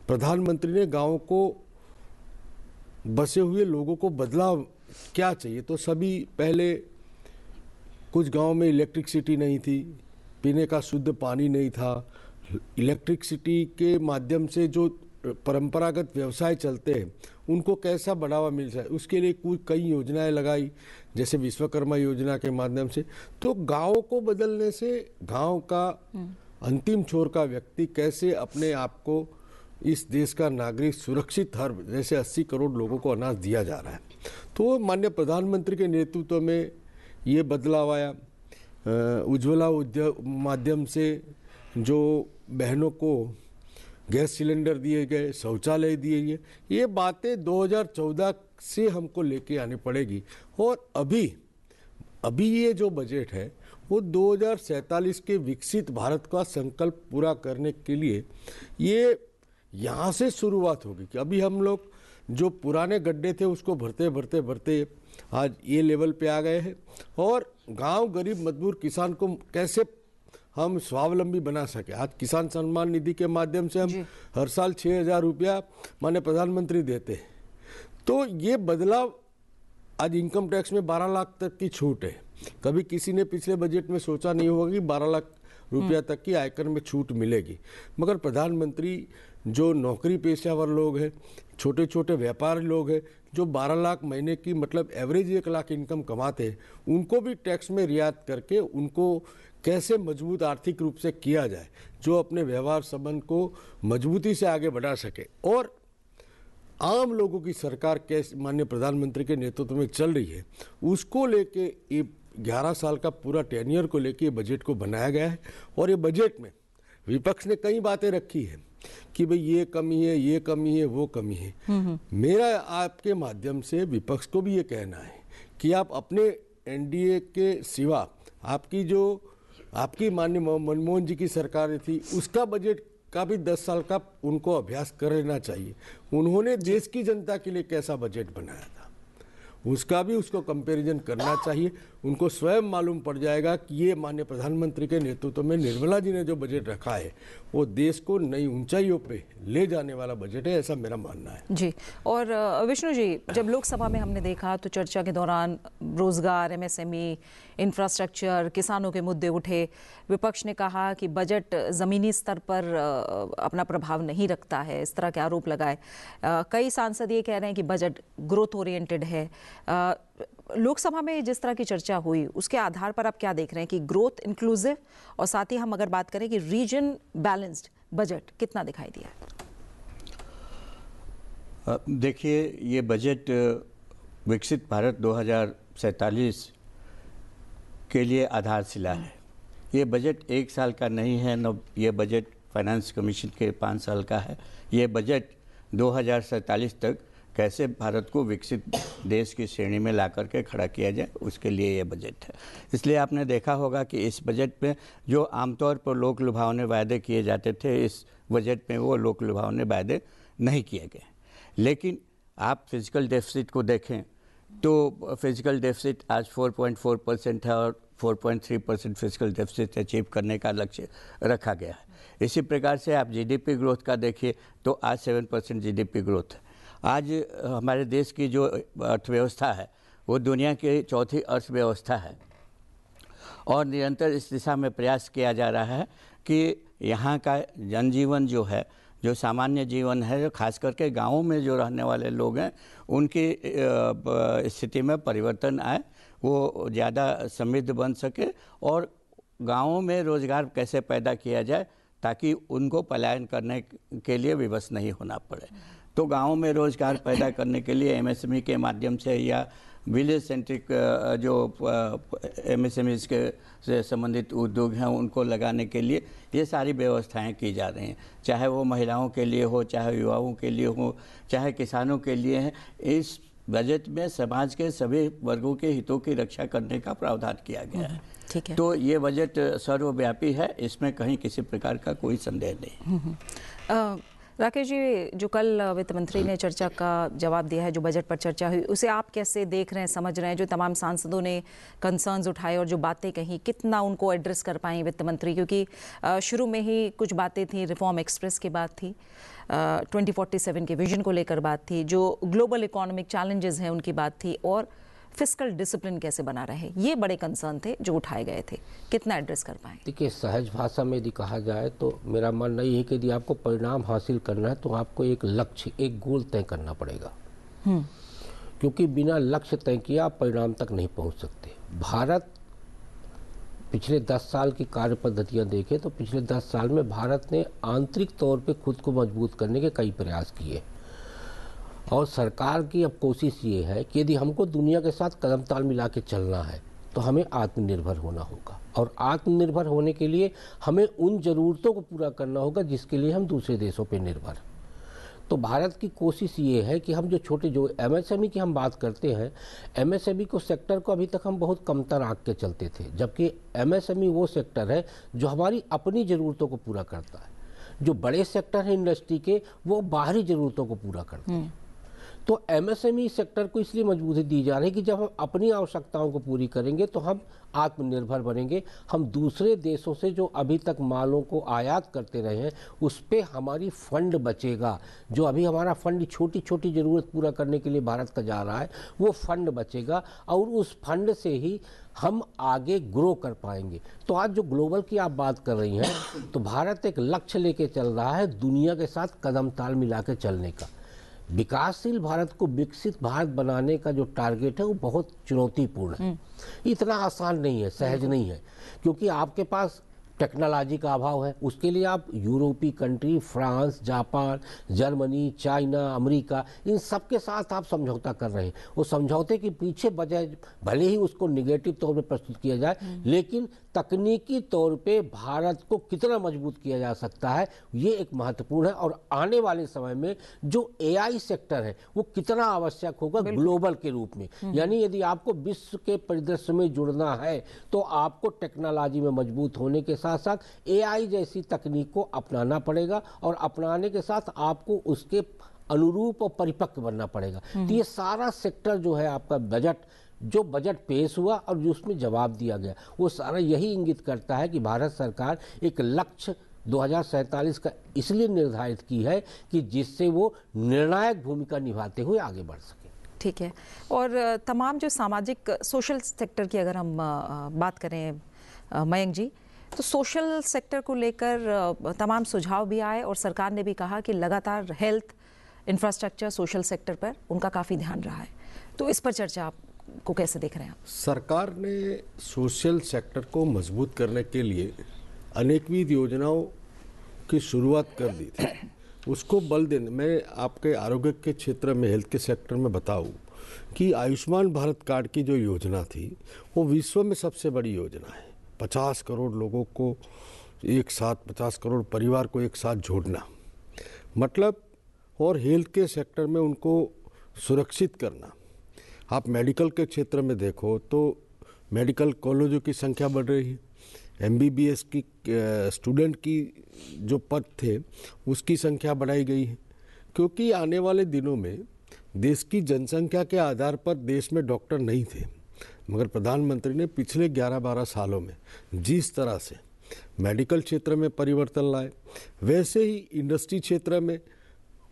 प्रधानमंत्री ने गाँव को, बसे हुए लोगों को बदलाव क्या चाहिए, तो सभी पहले कुछ गांव में इलेक्ट्रिसिटी नहीं थी, पीने का शुद्ध पानी नहीं था। इलेक्ट्रिसिटी के माध्यम से जो परंपरागत व्यवसाय चलते हैं उनको कैसा बढ़ावा मिल जाए, उसके लिए कुछ कई योजनाएं लगाई, जैसे विश्वकर्मा योजना के माध्यम से। तो गाँव को बदलने से गाँव का अंतिम छोर का व्यक्ति कैसे अपने आप को इस देश का नागरिक सुरक्षित, हर जैसे 80 करोड़ लोगों को अनाज दिया जा रहा है, तो माननीय प्रधानमंत्री के नेतृत्व में ये बदलाव आया। उज्ज्वला माध्यम से जो बहनों को गैस सिलेंडर दिए गए, शौचालय दिए गए, ये बातें 2014 से हमको लेके आनी पड़ेगी। और अभी ये जो बजट है वो 2047 के विकसित भारत का संकल्प पूरा करने के लिए ये यहाँ से शुरुआत होगी कि अभी हम लोग जो पुराने गड्ढे थे उसको भरते भरते भरते आज ये लेवल पे आ गए हैं। और गांव, गरीब, मजदूर किसान को कैसे हम स्वावलंबी बना सके। आज किसान सम्मान निधि के माध्यम से हम हर साल 6,000 रुपया माननीय प्रधानमंत्री देते हैं। तो ये बदलाव, आज इनकम टैक्स में 12 लाख तक की छूट है। कभी किसी ने पिछले बजट में सोचा नहीं होगा कि 12 लाख रुपया तक की आयकर में छूट मिलेगी, मगर प्रधानमंत्री जो नौकरी पेशेवर लोग हैं, छोटे छोटे व्यापारी लोग हैं, जो 12 लाख महीने की मतलब एवरेज 1 लाख इनकम कमाते हैं, उनको भी टैक्स में रियायत करके उनको कैसे मजबूत आर्थिक रूप से किया जाए, जो अपने व्यवहार संबंध को मजबूती से आगे बढ़ा सके। और आम लोगों की सरकार कैसे माननीय प्रधानमंत्री के नेतृत्व में चल रही है, उसको लेके ये 11 साल का पूरा टेन्योर को लेके बजट को बनाया गया है। और ये बजट में विपक्ष ने कई बातें रखी है कि भाई ये कमी है, ये कमी है, वो कमी है। मेरा आपके माध्यम से विपक्ष को भी ये कहना है कि आप अपने एनडीए के सिवा आपकी माननीय मनमोहन जी की सरकार थी, उसका बजट का भी 10 साल का उनको अभ्यास कर लेना चाहिए। उन्होंने देश की जनता के लिए कैसा बजट बनाया था, उसका भी उसको कंपैरिजन करना चाहिए। उनको स्वयं मालूम पड़ जाएगा कि ये माननीय प्रधानमंत्री के नेतृत्व में निर्मला जी ने जो बजट रखा है वो देश को नई ऊंचाइयों पे ले जाने वाला बजट है, ऐसा मेरा मानना है जी। और विष्णु जी, जब लोकसभा में हमने देखा तो चर्चा के दौरान रोजगार, एमएसएमई, इंफ्रास्ट्रक्चर, किसानों के मुद्दे उठे। विपक्ष ने कहा कि बजट जमीनी स्तर पर अपना प्रभाव नहीं रखता है, इस तरह के आरोप लगाए। कई सांसद ये कह रहे हैं कि बजट ग्रोथ ओरिएंटेड है। लोकसभा में जिस तरह की चर्चा हुई उसके आधार पर आप क्या देख रहे हैं कि ग्रोथ इंक्लूसिव, और साथ ही हम अगर बात करें कि रीजन बैलेंस्ड बजट कितना दिखाई दिया? देखिए, ये बजट विकसित भारत 2047 के लिए आधारशिला है। ये बजट 1 साल का नहीं है, न ये बजट फाइनेंस कमीशन के 5 साल का है। ये बजट 2047 तक कैसे भारत को विकसित देश की श्रेणी में ला करके खड़ा किया जाए, उसके लिए ये बजट है। इसलिए आपने देखा होगा कि इस बजट में जो आमतौर पर लोक लुभावने वायदे किए जाते थे, इस बजट में वो लोक लुभावने वायदे नहीं किए गए। लेकिन आप फिजिकल डेफिसिट को देखें तो फिजिकल डेफिसिट आज 4.4% है और 4.3% फिजिकल डेफिसिट अचीव करने का लक्ष्य रखा गया है। इसी प्रकार से आप जीडीपी ग्रोथ का देखिए तो आज 7% जीडीपी ग्रोथ है। आज हमारे देश की जो अर्थव्यवस्था है वो दुनिया की चौथी अर्थव्यवस्था है और निरंतर इस दिशा में प्रयास किया जा रहा है कि यहाँ का जनजीवन जो है, जो सामान्य जीवन है, जो खास करके गाँवों में जो रहने वाले लोग हैं, उनकी स्थिति में परिवर्तन आए, वो ज़्यादा समृद्ध बन सके और गाँवों में रोज़गार कैसे पैदा किया जाए ताकि उनको पलायन करने के लिए विवश नहीं होना पड़े। तो गाँवों में रोज़गार पैदा करने के लिए एमएसएमई के माध्यम से या विलेज सेंट्रिक जो एमएसएमईज के से संबंधित उद्योग हैं उनको लगाने के लिए ये सारी व्यवस्थाएं की जा रही हैं, चाहे वो महिलाओं के लिए हो, चाहे युवाओं के लिए हो, चाहे किसानों के लिए है। इस बजट में समाज के सभी वर्गों के हितों की रक्षा करने का प्रावधान किया गया है। ठीक है। तो ये बजट सर्वव्यापी है, इसमें कहीं किसी प्रकार का कोई संदेह नहीं। राकेश जी, जो कल वित्त मंत्री ने चर्चा का जवाब दिया है, जो बजट पर चर्चा हुई, उसे आप कैसे देख रहे हैं, समझ रहे हैं? जो तमाम सांसदों ने कंसर्न्स उठाए और जो बातें कही, कितना उनको एड्रेस कर पाए वित्त मंत्री? क्योंकि शुरू में ही कुछ बातें थी, रिफॉर्म एक्सप्रेस की बात थी, 2047 के विजन को लेकर बात थी, जो ग्लोबल इकोनॉमिक चैलेंजेस हैं उनकी बात थी, और फिस्कल डिसिप्लिन कैसे बना रहे, ये बड़े कंसर्न थे जो उठाए गए थे। कितना एड्रेस कर पाए? देखिए, सहज भाषा में यदि कहा जाए तो मेरा मानना ये है कि यदि आपको परिणाम हासिल करना है तो आपको एक लक्ष्य, एक गोल तय करना पड़ेगा, क्योंकि बिना लक्ष्य तय किए आप परिणाम तक नहीं पहुंच सकते। भारत पिछले 10 साल की कार्य पद्धतियाँ देखें तो पिछले 10 साल में भारत ने आंतरिक तौर पे खुद को मजबूत करने के कई प्रयास किए, और सरकार की अब कोशिश ये है कि यदि हमको दुनिया के साथ कदम ताल मिला के चलना है तो हमें आत्मनिर्भर होना होगा, और आत्मनिर्भर होने के लिए हमें उन ज़रूरतों को पूरा करना होगा जिसके लिए हम दूसरे देशों पे निर्भर। तो भारत की कोशिश ये है कि हम जो एमएसएमई की हम बात करते हैं, एमएसएमई को सेक्टर को अभी तक हम बहुत कमतर आंक के चलते थे, जबकि एमएसएमई वो सेक्टर है जो हमारी अपनी ज़रूरतों को पूरा करता है। जो बड़े सेक्टर हैं इंडस्ट्री के, वो बाहरी ज़रूरतों को पूरा करते हैं। तो एमएसएमई सेक्टर को इसलिए मजबूती दी जा रही है कि जब हम अपनी आवश्यकताओं को पूरी करेंगे तो हम आत्मनिर्भर बनेंगे। हम दूसरे देशों से जो अभी तक मालों को आयात करते रहे हैं उस पे हमारी फंड बचेगा। जो अभी हमारा फंड छोटी छोटी ज़रूरत पूरा करने के लिए भारत का जा रहा है, वो फंड बचेगा, और उस फंड से ही हम आगे ग्रो कर पाएंगे। तो आज जो ग्लोबल की आप बात कर रही हैं, तो भारत एक लक्ष्य लेके चल रहा है दुनिया के साथ कदम ताल मिला के चलने का। विकासशील भारत को विकसित भारत बनाने का जो टारगेट है वो बहुत चुनौतीपूर्ण है, इतना आसान नहीं है, सहज नहीं है, क्योंकि आपके पास टेक्नोलॉजी का अभाव है। उसके लिए आप यूरोपीय country, France, Japan, Germany, China, America, इन सब के साथ आप समझौता कर रहे हैं। वो समझौते के पीछे वजह भले ही उसको निगेटिव तौर पे प्रस्तुत किया जाए, लेकिन तकनीकी तौर पे भारत को कितना मजबूत किया जा सकता है ये एक महत्वपूर्ण है। और आने वाले समय में जो एआई सेक्टर है वो कितना आवश्यक होगा ग्लोबल के रूप में। यानी यदि आपको विश्व के परिदृश्य में जुड़ना है तो आपको टेक्नोलॉजी में मजबूत होने के साथ साथ एआई जैसी तकनीक को अपनाना पड़ेगा, और अपनाने के साथ आपको उसके अनुरूप और परिपक्व बनना पड़ेगा। तो ये सारा सेक्टर जो है आपका बजट पेश हुआ और जो उसमें जवाब दिया गया, वो सारा यही इंगित करता है कि भारत सरकार एक लक्ष्य 2047 का इसलिए निर्धारित की है कि जिससे वो निर्णायक भूमिका निभाते हुए आगे बढ़ सके। ठीक है। और तमाम जो सामाजिक सोशल सेक्टर की अगर हम बात करें मयंक जी, तो सोशल सेक्टर को लेकर तमाम सुझाव भी आए और सरकार ने भी कहा कि लगातार हेल्थ, इंफ्रास्ट्रक्चर, सोशल सेक्टर पर उनका काफ़ी ध्यान रहा है। तो इस पर चर्चा आपको कैसे देख रहे हैं आप? सरकार ने सोशल सेक्टर को मजबूत करने के लिए अनेकविध योजनाओं की शुरुआत कर दी थी। उसको बल देने, मैं आपके आरोग्य के क्षेत्र में, हेल्थ के सेक्टर में बताऊं कि आयुष्मान भारत कार्ड की जो योजना थी वो विश्व में सबसे बड़ी योजना है। 50 करोड़ लोगों को एक साथ, 50 करोड़ परिवार को एक साथ जोड़ना, मतलब, और हेल्थ के सेक्टर में उनको सुरक्षित करना। आप मेडिकल के क्षेत्र में देखो तो मेडिकल कॉलेजों की संख्या बढ़ रही है, एमबीबीएस की स्टूडेंट की जो पद थे उसकी संख्या बढ़ाई गई है, क्योंकि आने वाले दिनों में देश की जनसंख्या के आधार पर देश में डॉक्टर नहीं थे, मगर प्रधानमंत्री ने पिछले 11-12 सालों में जिस तरह से मेडिकल क्षेत्र में परिवर्तन लाए, वैसे ही इंडस्ट्री क्षेत्र में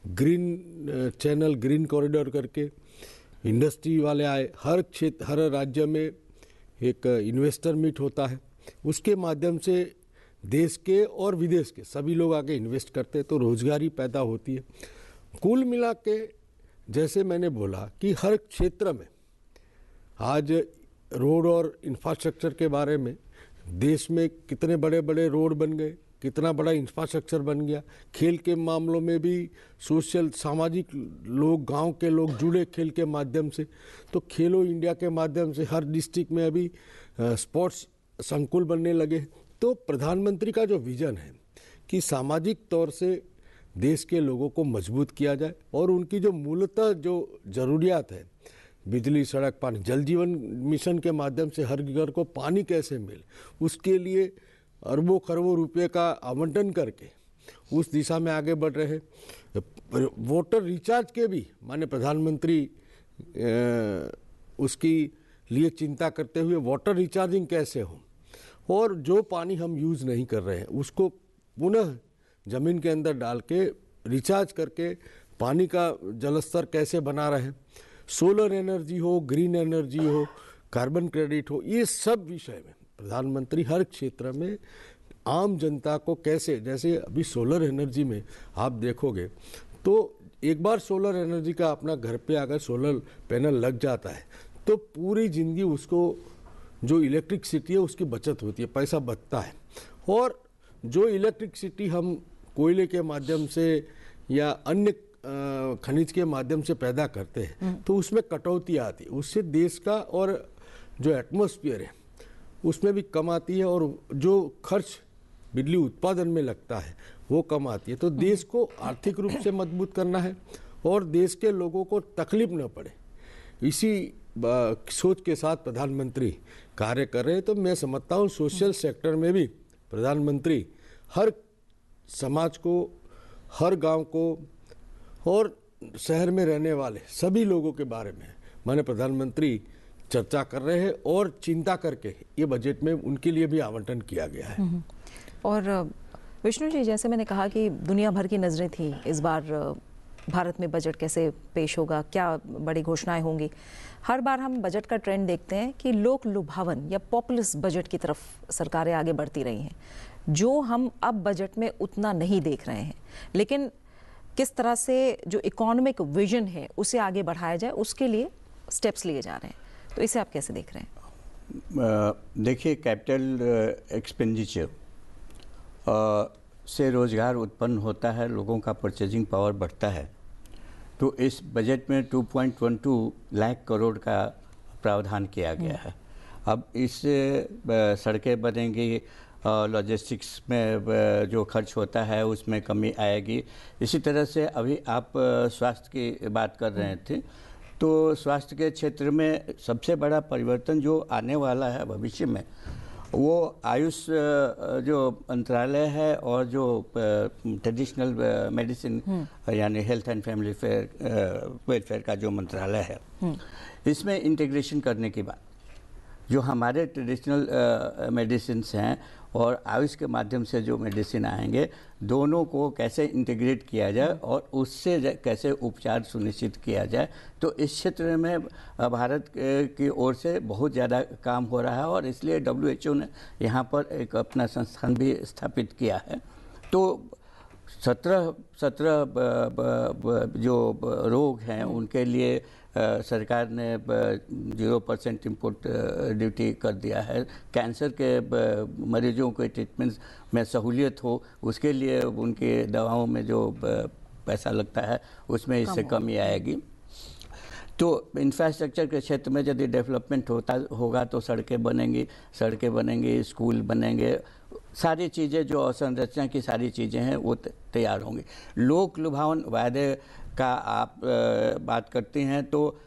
ग्रीन चैनल, ग्रीन कॉरिडोर करके इंडस्ट्री वाले आए। हर राज्य में एक इन्वेस्टर मीट होता है, उसके माध्यम से देश के और विदेश के सभी लोग आके इन्वेस्ट करते हैं, तो रोजगारी पैदा होती है। कुल मिला के जैसे मैंने बोला कि हर क्षेत्र में आज रोड और इंफ्रास्ट्रक्चर के बारे में देश में कितने बड़े बड़े रोड बन गए, कितना बड़ा इंफ्रास्ट्रक्चर बन गया। खेल के मामलों में भी सोशल, सामाजिक लोग, गांव के लोग जुड़े खेल के माध्यम से। तो खेलो इंडिया के माध्यम से हर डिस्ट्रिक्ट में अभी स्पोर्ट्स संकुल बनने लगे। तो प्रधानमंत्री का जो विजन है कि सामाजिक तौर से देश के लोगों को मजबूत किया जाए और उनकी जो मूलतः जो ज़रूरियात है, बिजली, सड़क, पानी, जल जीवन मिशन के माध्यम से हर घर को पानी कैसे मिले, उसके लिए अरबों खरबों रुपए का आवंटन करके उस दिशा में आगे बढ़ रहे हैं। वाटर रिचार्ज के भी माननीय प्रधानमंत्री उसकी लिए चिंता करते हुए वाटर रिचार्जिंग कैसे हो, और जो पानी हम यूज़ नहीं कर रहे हैं उसको पुनः ज़मीन के अंदर डाल के रिचार्ज करके पानी का जलस्तर कैसे बना रहे हैं। सोलर एनर्जी हो, ग्रीन एनर्जी हो, कार्बन क्रेडिट हो, ये सब विषय में प्रधानमंत्री हर क्षेत्र में आम जनता को कैसे, जैसे अभी सोलर एनर्जी में आप देखोगे तो एक बार सोलर एनर्जी का अपना घर पे अगर सोलर पैनल लग जाता है तो पूरी ज़िंदगी उसको जो इलेक्ट्रिसिटी है उसकी बचत होती है, पैसा बचता है। और जो इलेक्ट्रिसिटी हम कोयले के माध्यम से या अन्य खनिज के माध्यम से पैदा करते हैं तो उसमें कटौती आती है, उससे देश का और जो एटमॉस्फेयर है उसमें भी कम आती है, और जो खर्च बिजली उत्पादन में लगता है वो कम आती है। तो देश को आर्थिक रूप से मजबूत करना है और देश के लोगों को तकलीफ न पड़े, इसी सोच के साथ प्रधानमंत्री कार्य कर रहे हैं। तो मैं समझता हूँ सोशल सेक्टर में भी प्रधानमंत्री हर समाज को, हर गांव को और शहर में रहने वाले सभी लोगों के बारे में माननीय प्रधानमंत्री चर्चा कर रहे हैं, और चिंता करके ये बजट में उनके लिए भी आवंटन किया गया है। और विष्णु जी, जैसे मैंने कहा कि दुनिया भर की नज़रें थी इस बार भारत में बजट कैसे पेश होगा, क्या बड़ी घोषणाएं होंगी। हर बार हम बजट का ट्रेंड देखते हैं कि लोक लुभावन या पॉपुलिस्ट बजट की तरफ सरकारें आगे बढ़ती रही हैं, जो हम अब बजट में उतना नहीं देख रहे हैं। लेकिन किस तरह से जो इकोनॉमिक विजन है उसे आगे बढ़ाया जाए, उसके लिए स्टेप्स लिए जा रहे हैं, तो इसे आप कैसे देख रहे हैं? देखिए, कैपिटल एक्सपेंडिचर से रोज़गार उत्पन्न होता है, लोगों का परचेजिंग पावर बढ़ता है। तो इस बजट में 2.12 लाख करोड़ का प्रावधान किया गया है। अब इससे सड़कें बनेंगी, लॉजिस्टिक्स में जो खर्च होता है उसमें कमी आएगी। इसी तरह से अभी आप स्वास्थ्य की बात कर रहे थे, तो स्वास्थ्य के क्षेत्र में सबसे बड़ा परिवर्तन जो आने वाला है भविष्य में, वो आयुष जो मंत्रालय है और जो ट्रेडिशनल मेडिसिन यानी हेल्थ एंड फैमिली वेलफेयर का जो मंत्रालय है, इसमें इंटीग्रेशन करने की बात, जो हमारे ट्रेडिशनल मेडिसिन्स हैं और आयुष के माध्यम से जो मेडिसिन आएंगे, दोनों को कैसे इंटीग्रेट किया जाए और उससे कैसे उपचार सुनिश्चित किया जाए। तो इस क्षेत्र में भारत की ओर से बहुत ज़्यादा काम हो रहा है, और इसलिए WHO ने यहाँ पर एक अपना संस्थान भी स्थापित किया है। तो 17 जो रोग हैं उनके लिए सरकार ने 0% इम्पोर्ट ड्यूटी कर दिया है। कैंसर के मरीजों के ट्रीटमेंट में सहूलियत हो, उसके लिए उनके दवाओं में जो पैसा लगता है उसमें इससे कमी आएगी। तो इंफ्रास्ट्रक्चर के क्षेत्र में यदि डेवलपमेंट होगा तो सड़कें बनेंगी, स्कूल बनेंगे, सारी चीज़ें जो अवसंरचना की सारी चीज़ें हैं वो तैयार होंगी। लोक लुभावन वायदे का आप बात करती हैं, तो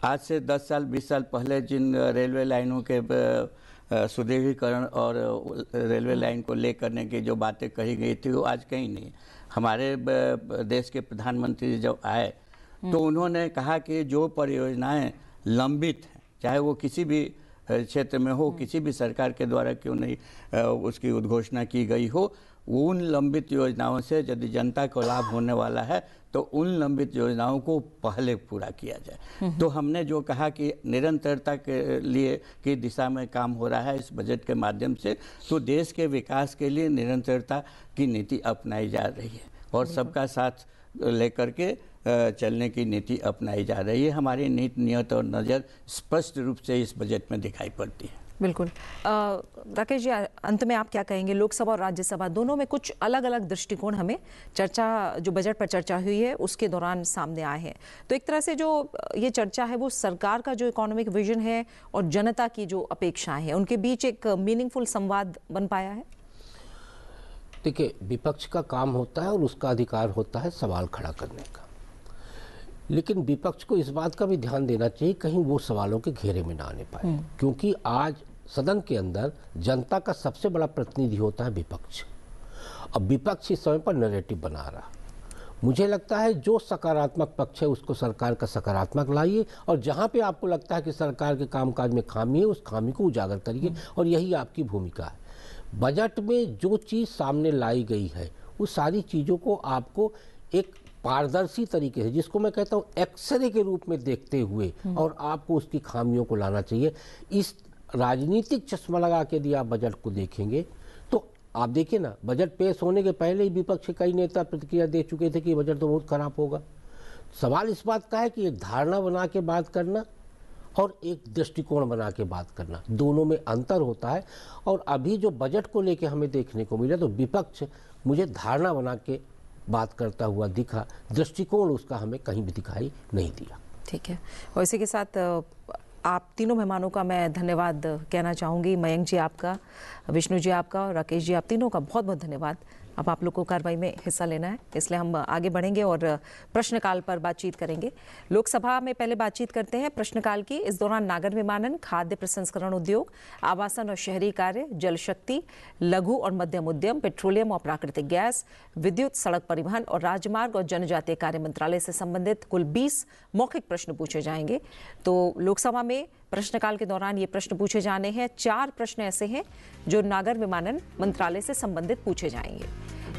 आज से 10 साल 20 साल पहले जिन रेलवे लाइनों के सुदृढ़ीकरण और रेलवे लाइन को ले करने की जो बातें कही गई थी वो आज कहीं नहीं। हमारे देश के प्रधानमंत्री जब आए तो उन्होंने कहा कि जो परियोजनाएं लंबित हैं, चाहे वो किसी भी क्षेत्र में हो, किसी भी सरकार के द्वारा क्यों नहीं उसकी उद्घोषणा की गई हो, उन लंबित योजनाओं से यदि जनता को लाभ होने वाला है तो उन लंबित योजनाओं को पहले पूरा किया जाए। तो हमने जो कहा कि निरंतरता के लिए की दिशा में काम हो रहा है इस बजट के माध्यम से, तो देश के विकास के लिए निरंतरता की नीति अपनाई जा रही है और सबका साथ लेकर के चलने की नीति अपनाई जा रही है। हमारी नीति, नियत और नज़र स्पष्ट रूप से इस बजट में दिखाई पड़ती है। बिल्कुल। राकेश जी, अंत में आप क्या कहेंगे? लोकसभा और राज्यसभा दोनों में कुछ अलग अलग दृष्टिकोण हमें जो बजट पर चर्चा हुई है उसके दौरान सामने आए हैं। तो एक तरह से जो ये चर्चा है वो सरकार का जो इकोनॉमिक विजन है और जनता की जो अपेक्षाएं हैं उनके बीच एक मीनिंगफुल संवाद बन पाया है। देखिए, विपक्ष का काम होता है और उसका अधिकार होता है सवाल खड़ा करने का, लेकिन विपक्ष को इस बात का भी ध्यान देना चाहिए कहीं वो सवालों के घेरे में ना आने पाए, क्योंकि आज सदन के अंदर जनता का सबसे बड़ा प्रतिनिधि होता है विपक्ष। अब विपक्ष इस समय पर नैरेटिव बना रहा। मुझे लगता है जो सकारात्मक पक्ष है उसको सरकार का सकारात्मक लाइए, और जहाँ पे आपको लगता है कि सरकार के कामकाज में खामी है उस खामी को उजागर करिए, और यही आपकी भूमिका है। बजट में जो चीज़ सामने लाई गई है उस सारी चीज़ों को आपको एक पारदर्शी तरीके से, जिसको मैं कहता हूँ एक्सरे के रूप में देखते हुए, और आपको उसकी खामियों को लाना चाहिए। इस राजनीतिक चश्मा लगा के यदि आप बजट को देखेंगे तो आप देखिए ना, बजट पेश होने के पहले ही विपक्ष के कई नेता प्रतिक्रिया दे चुके थे कि बजट तो बहुत खराब होगा। सवाल इस बात का है कि एक धारणा बना के बात करना और एक दृष्टिकोण बना के बात करना, दोनों में अंतर होता है। और अभी जो बजट को लेके हमें देखने को मिला तो विपक्ष मुझे धारणा बना के बात करता हुआ दिखा, दृष्टिकोण उसका हमें कहीं भी दिखाई नहीं दिया। ठीक है, और इसी के साथ आप तीनों मेहमानों का मैं धन्यवाद कहना चाहूँगी। मयंक जी आपका, विष्णु जी आपका और राकेश जी, आप तीनों का बहुत बहुत धन्यवाद। अब आप लोग को कार्रवाई में हिस्सा लेना है, इसलिए हम आगे बढ़ेंगे और प्रश्नकाल पर बातचीत करेंगे। लोकसभा में पहले बातचीत करते हैं प्रश्नकाल की। इस दौरान नागर विमानन, खाद्य प्रसंस्करण उद्योग, आवासन और शहरी कार्य, जल शक्ति, लघु और मध्यम उद्यम, पेट्रोलियम और प्राकृतिक गैस, विद्युत, सड़क परिवहन और राजमार्ग और जनजातीय कार्य मंत्रालय से संबंधित कुल 20 मौखिक प्रश्न पूछे जाएंगे। तो लोकसभा में प्रश्नकाल के दौरान ये प्रश्न पूछे जाने हैं। 4 प्रश्न ऐसे हैं जो नागर विमानन मंत्रालय से संबंधित पूछे जाएंगे।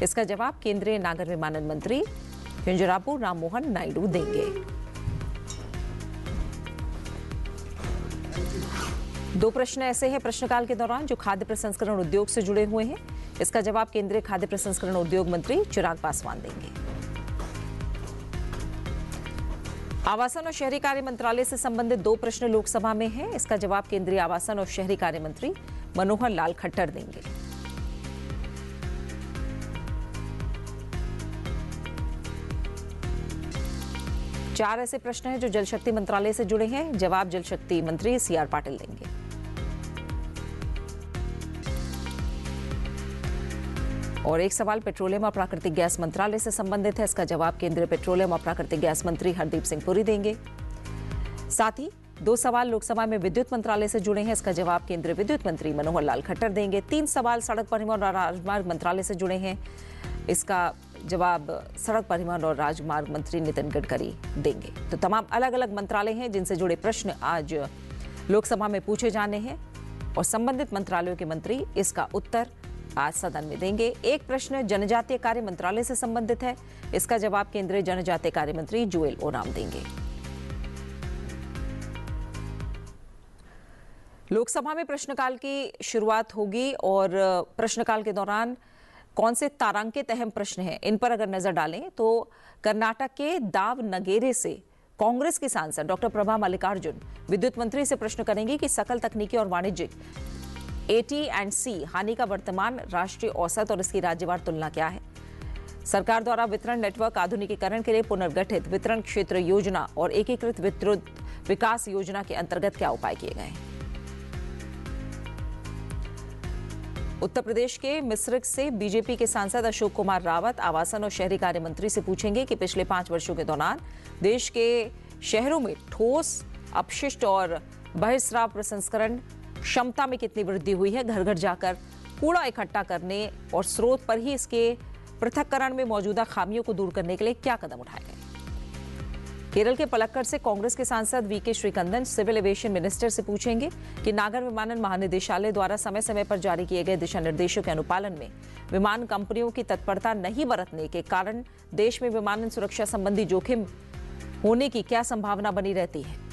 इसका जवाब केंद्रीय नागर विमानन मंत्री किंजरापू राममोहन नायडू देंगे। 2 प्रश्न ऐसे हैं प्रश्नकाल के दौरान जो खाद्य प्रसंस्करण उद्योग से जुड़े हुए हैं। इसका जवाब केंद्रीय खाद्य प्रसंस्करण उद्योग मंत्री चिराग पासवान देंगे। आवासन और शहरी कार्य मंत्रालय से संबंधित 2 प्रश्न लोकसभा में हैं। इसका जवाब केंद्रीय आवासन और शहरी कार्य मंत्री मनोहर लाल खट्टर देंगे। चार ऐसे प्रश्न हैं जो जल शक्ति मंत्रालय से जुड़े हैं। जवाब जल शक्ति मंत्री CR पाटिल देंगे। और एक सवाल पेट्रोलियम और प्राकृतिक गैस मंत्रालय से संबंधित है। इसका जवाब केंद्रीय पेट्रोलियम और प्राकृतिक गैस मंत्री हरदीप सिंह पुरी देंगे। साथ ही 2 सवाल लोकसभा में विद्युत मंत्रालय से जुड़े हैं। इसका जवाब केंद्रीय विद्युत मंत्री मनोहर लाल खट्टर देंगे। 3 सवाल सड़क परिवहन और राजमार्ग मंत्रालय से जुड़े हैं। इसका जवाब सड़क परिवहन और राजमार्ग मंत्री नितिन गडकरी देंगे। तो तमाम अलग अलग मंत्रालय हैं जिनसे जुड़े प्रश्न आज लोकसभा में पूछे जाने हैं और संबंधित मंत्रालयों के मंत्री इसका उत्तर आज सदन में देंगे। एक प्रश्न जनजातीय कार्य मंत्रालय से संबंधित है। इसका जवाब केंद्रीय जनजातीय कार्य मंत्री जुएल ओराम देंगे। लोकसभा में प्रश्नकाल की शुरुआत होगी और प्रश्नकाल के दौरान कौन से तारांकित अहम प्रश्न हैं इन पर अगर नजर डालें तो कर्नाटक के दावनगेरे से कांग्रेस की सांसद डॉक्टर प्रभा मल्लिकार्जुन विद्युत मंत्री से प्रश्न करेंगी कि सकल तकनीकी और वाणिज्यिक AT&C हानि का वर्तमान राष्ट्रीय औसत और इसकी राज्यवार तुलना क्या है। सरकार द्वारा वितरण नेटवर्क आधुनिकीकरण के लिए पुनर्गठित वितरण क्षेत्र योजना और एकीकृत विद्युत विकास योजना के अंतर्गत क्या उपाय किए गए हैं। उत्तर प्रदेश के मिश्रिख से बीजेपी के सांसद अशोक कुमार रावत आवासन और शहरी कार्य मंत्री से पूछेंगे कि पिछले 5 वर्षों के दौरान देश के शहरों में ठोस अपशिष्ट और बहिर्स्राव प्रसंस्करण क्षमता में कितनी वृद्धि हुई है। घर घर जाकर कूड़ा इकट्ठा करने और स्रोत पर ही इसके पृथक्करण में मौजूदा खामियों को दूर करने के लिए क्या कदम उठाए गए। केरल के पलक्कड़ से कांग्रेस के सांसद VK श्रीकंदन सिविल एविएशन मिनिस्टर से पूछेंगे कि नागर विमानन महानिदेशालय द्वारा समय समय पर जारी किए गए दिशा निर्देशों के अनुपालन में विमान कंपनियों की तत्परता नहीं बरतने के कारण देश में विमानन सुरक्षा संबंधी जोखिम होने की क्या संभावना बनी रहती है।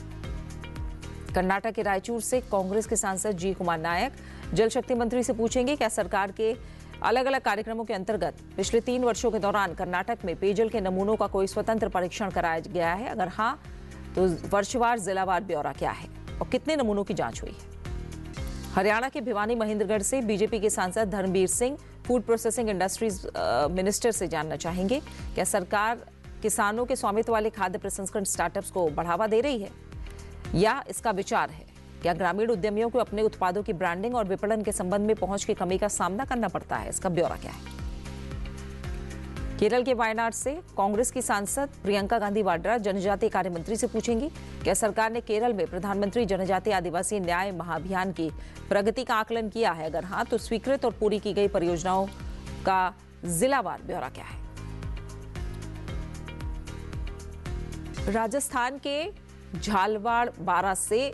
कर्नाटक के रायचूर से कांग्रेस के सांसद G कुमार नायक जल शक्ति मंत्री से पूछेंगे क्या सरकार के अलग अलग कार्यक्रमों के अंतर्गत पिछले 3 वर्षों के दौरान कर्नाटक में पेयजल के नमूनों का कोई स्वतंत्र परीक्षण कराया गया है। अगर हाँ तो वर्षवार जिलावार ब्यौरा क्या है और कितने नमूनों की जांच हुई है। हरियाणा के भिवानी महेंद्रगढ़ से बीजेपी के सांसद Dharmveer Singh food processing industries minister से जानना चाहेंगे क्या सरकार किसानों के स्वामित्व वाले खाद्य प्रसंस्करण स्टार्टअप्स को बढ़ावा दे रही है या इसका विचार है। क्या ग्रामीण उद्यमियों को अपने उत्पादों की ब्रांडिंग और विपणन के संबंध में पहुंच की कमी का सामना करना पड़ता है। इसका ब्यौरा क्या है। केरल के वायनाड से कांग्रेस की सांसद प्रियंका गांधी वाड्रा जनजातीय कार्य मंत्री से पूछेंगी क्या सरकार ने केरल में प्रधानमंत्री जनजातीय आदिवासी न्याय महाअभियान की प्रगति का आकलन किया है। अगर हाँ तो स्वीकृत और पूरी की गई परियोजनाओं का जिलावार ब्यौरा क्या है। राजस्थान के झालवाड़ बारा से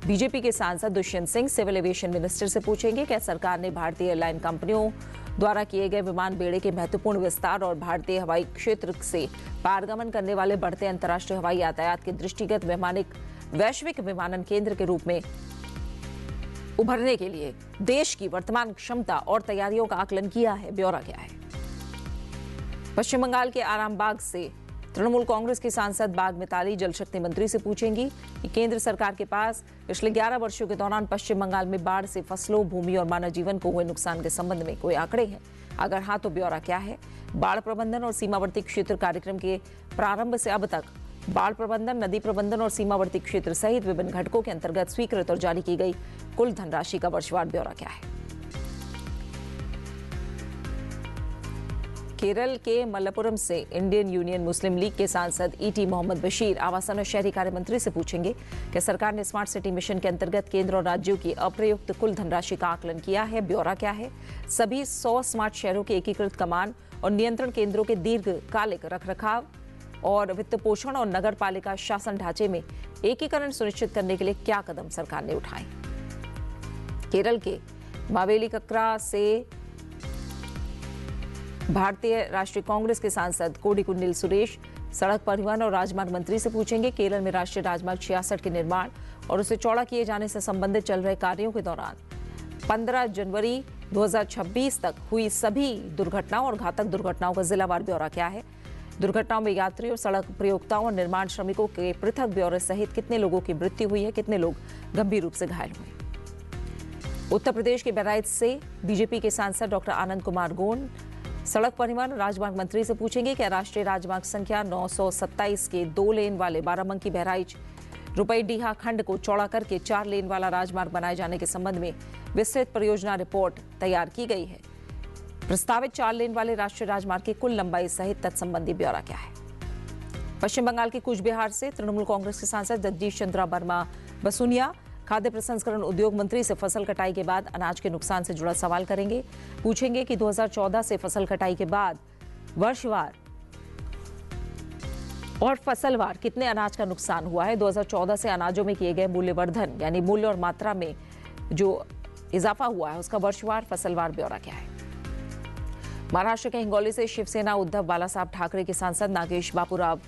बीजेपी के सांसद Dushyant Singh civil aviation minister से पूछेंगे क्या सरकार ने भारतीय एयरलाइन कंपनियों द्वारा किए गए विमान बेड़े के महत्वपूर्ण विस्तार और भारतीय हवाई क्षेत्र से पारगमन करने वाले बढ़ते अंतर्राष्ट्रीय हवाई यातायात के दृष्टिगत वैश्विक विमानन केंद्र के रूप में उभरने के लिए देश की वर्तमान क्षमता और तैयारियों का आकलन किया है। ब्यौरा क्या है। पश्चिम बंगाल के आरामबाग से तृणमूल कांग्रेस की सांसद बाग मिताली जल शक्ति मंत्री से पूछेंगी कि केंद्र सरकार के पास पिछले 11 वर्षों के दौरान पश्चिम बंगाल में बाढ़ से फसलों, भूमि और मानव जीवन को हुए नुकसान के संबंध में कोई आंकड़े हैं। अगर हाँ तो ब्यौरा क्या है। बाढ़ प्रबंधन और सीमावर्ती क्षेत्र कार्यक्रम के प्रारंभ से अब तक बाढ़ प्रबंधन, नदी प्रबंधन और सीमावर्ती क्षेत्र सहित विभिन्न घटकों के अंतर्गत स्वीकृत और जारी की गई कुल धनराशि का वर्षवार ब्यौरा क्या है। केरल के मलप्पुरम से इंडियन यूनियन मुस्लिम लीग के सांसद ईटी मोहम्मद बशीर आवासन और शहरी कार्य मंत्री से पूछेंगे कि सरकार ने स्मार्ट सिटी मिशन के अंतर्गत केंद्र और राज्यों की अप्रयुक्त कुल धनराशि का आकलन किया है। ब्यौरा क्या है। सभी 100 स्मार्ट शहरों के एकीकृत कमान और नियंत्रण केंद्रों के दीर्घकालिक रखरखाव और वित्त पोषण और नगर पालिका शासन ढांचे में एकीकरण सुनिश्चित करने के लिए क्या कदम सरकार ने उठाए। केरल के मावेली कक्रा से भारतीय राष्ट्रीय कांग्रेस के सांसद कोडिकुन्नील सुरेश सड़क परिवहन और राजमार्ग मंत्री से पूछेंगे केरल में राष्ट्रीय राजमार्ग 66 के निर्माण और उसे चौड़ा किए जाने से संबंधित चल रहे कार्यों के दौरान 15 जनवरी 2026 तक हुई सभी दुर्घटनाओं और घातक दुर्घटनाओं का जिलावार ब्यौरा क्या है। दुर्घटनाओं में यात्रियों, सड़क प्रयोक्ताओं और निर्माण श्रमिकों के पृथक ब्यौरे सहित कितने लोगों की मृत्यु हुई है, कितने लोग गंभीर रूप से घायल हुए। उत्तर प्रदेश के बहराइच से बीजेपी के सांसद डॉक्टर आनंद कुमार गोंड सड़क परिवहन राजमार्ग मंत्री से पूछेंगे कि राष्ट्रीय राजमार्ग संख्या 927 के 2 लेन वाले बाराबंकी बहराइच रुपईडीहा खंड को चौड़ा करके 4 लेन वाला राजमार्ग बनाए जाने के संबंध में विस्तृत परियोजना रिपोर्ट तैयार की गई है। प्रस्तावित 4 लेन वाले राष्ट्रीय राजमार्ग की कुल लंबाई सहित तत्संबंधी ब्यौरा क्या है। पश्चिम बंगाल के कूचबिहार से तृणमूल कांग्रेस के सांसद जगदीश चंद्रा वर्मा बसुनिया खाद्य प्रसंस्करण उद्योग मंत्री से फसल कटाई के बाद अनाज के नुकसान से जुड़ा सवाल करेंगे। पूछेंगे कि 2014 से फसल कटाई के बाद वर्षवार और फसलवार कितने अनाज का नुकसान हुआ है। 2014 से अनाजों में किए गए मूल्यवर्धन यानी मूल्य और मात्रा में जो इजाफा हुआ है उसका वर्षवार फसलवार ब्यौरा क्या है। महाराष्ट्र के हिंगोली से शिवसेना उद्धव बालासाहब ठाकरे के सांसद Nagesh Bapurao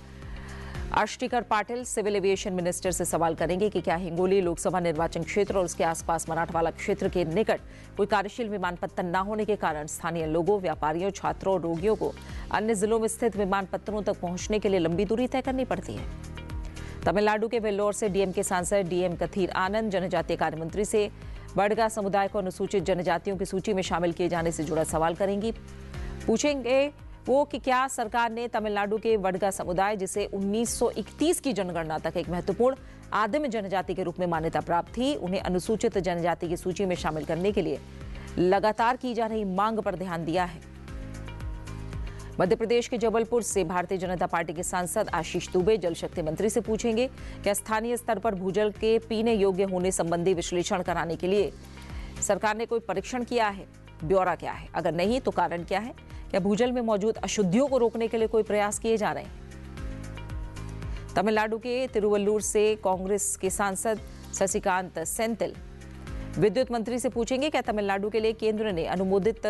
Ashtikar Patil civil aviation minister से सवाल करेंगे कि क्या हिंगोली लोकसभा निर्वाचन क्षेत्र और उसके आसपास मराठवाला क्षेत्र के निकट कोई कार्यशील विमानपत्तन न होने के कारण स्थानीय लोगों, व्यापारियों, छात्रों और रोगियों को अन्य जिलों में स्थित विमानपत्तनों तक पहुंचने के लिए लंबी दूरी तय करनी पड़ती है। तमिलनाडु के वेल्लोर से डीएमके सांसद डीएम कथीर आनंद जनजातीय कार्य मंत्री से बड़गा समुदाय को अनुसूचित जनजातियों की सूची में शामिल किए जाने से जुड़ा सवाल करेंगी। पूछेंगे वो कि क्या सरकार ने तमिलनाडु के वडगा समुदाय, जिसे 1931 की जनगणना तक एक महत्वपूर्ण आदिम जनजाति के रूप में मान्यता प्राप्त थी, उन्हें अनुसूचित जनजाति की सूची में शामिल करने के लिए लगातार की जा रही मांग पर ध्यान दिया है। मध्य प्रदेश के जबलपुर से भारतीय जनता पार्टी के सांसद आशीष दुबे जल शक्ति मंत्री से पूछेंगे कि स्थानीय स्तर पर भूजल के पीने योग्य होने संबंधी विश्लेषण कराने के लिए सरकार ने कोई परीक्षण किया है। ब्यौरा क्या है। अगर नहीं तो कारण क्या है। क्या भूजल में मौजूद अशुद्धियों को रोकने के लिए कोई प्रयास किए जा रहे हैं। तमिलनाडु के तिरुवल्लुर से कांग्रेस के सांसद शशिकांत सेंथिल विद्युत मंत्री से पूछेंगे क्या तमिलनाडु के लिए केंद्र ने अनुमोदित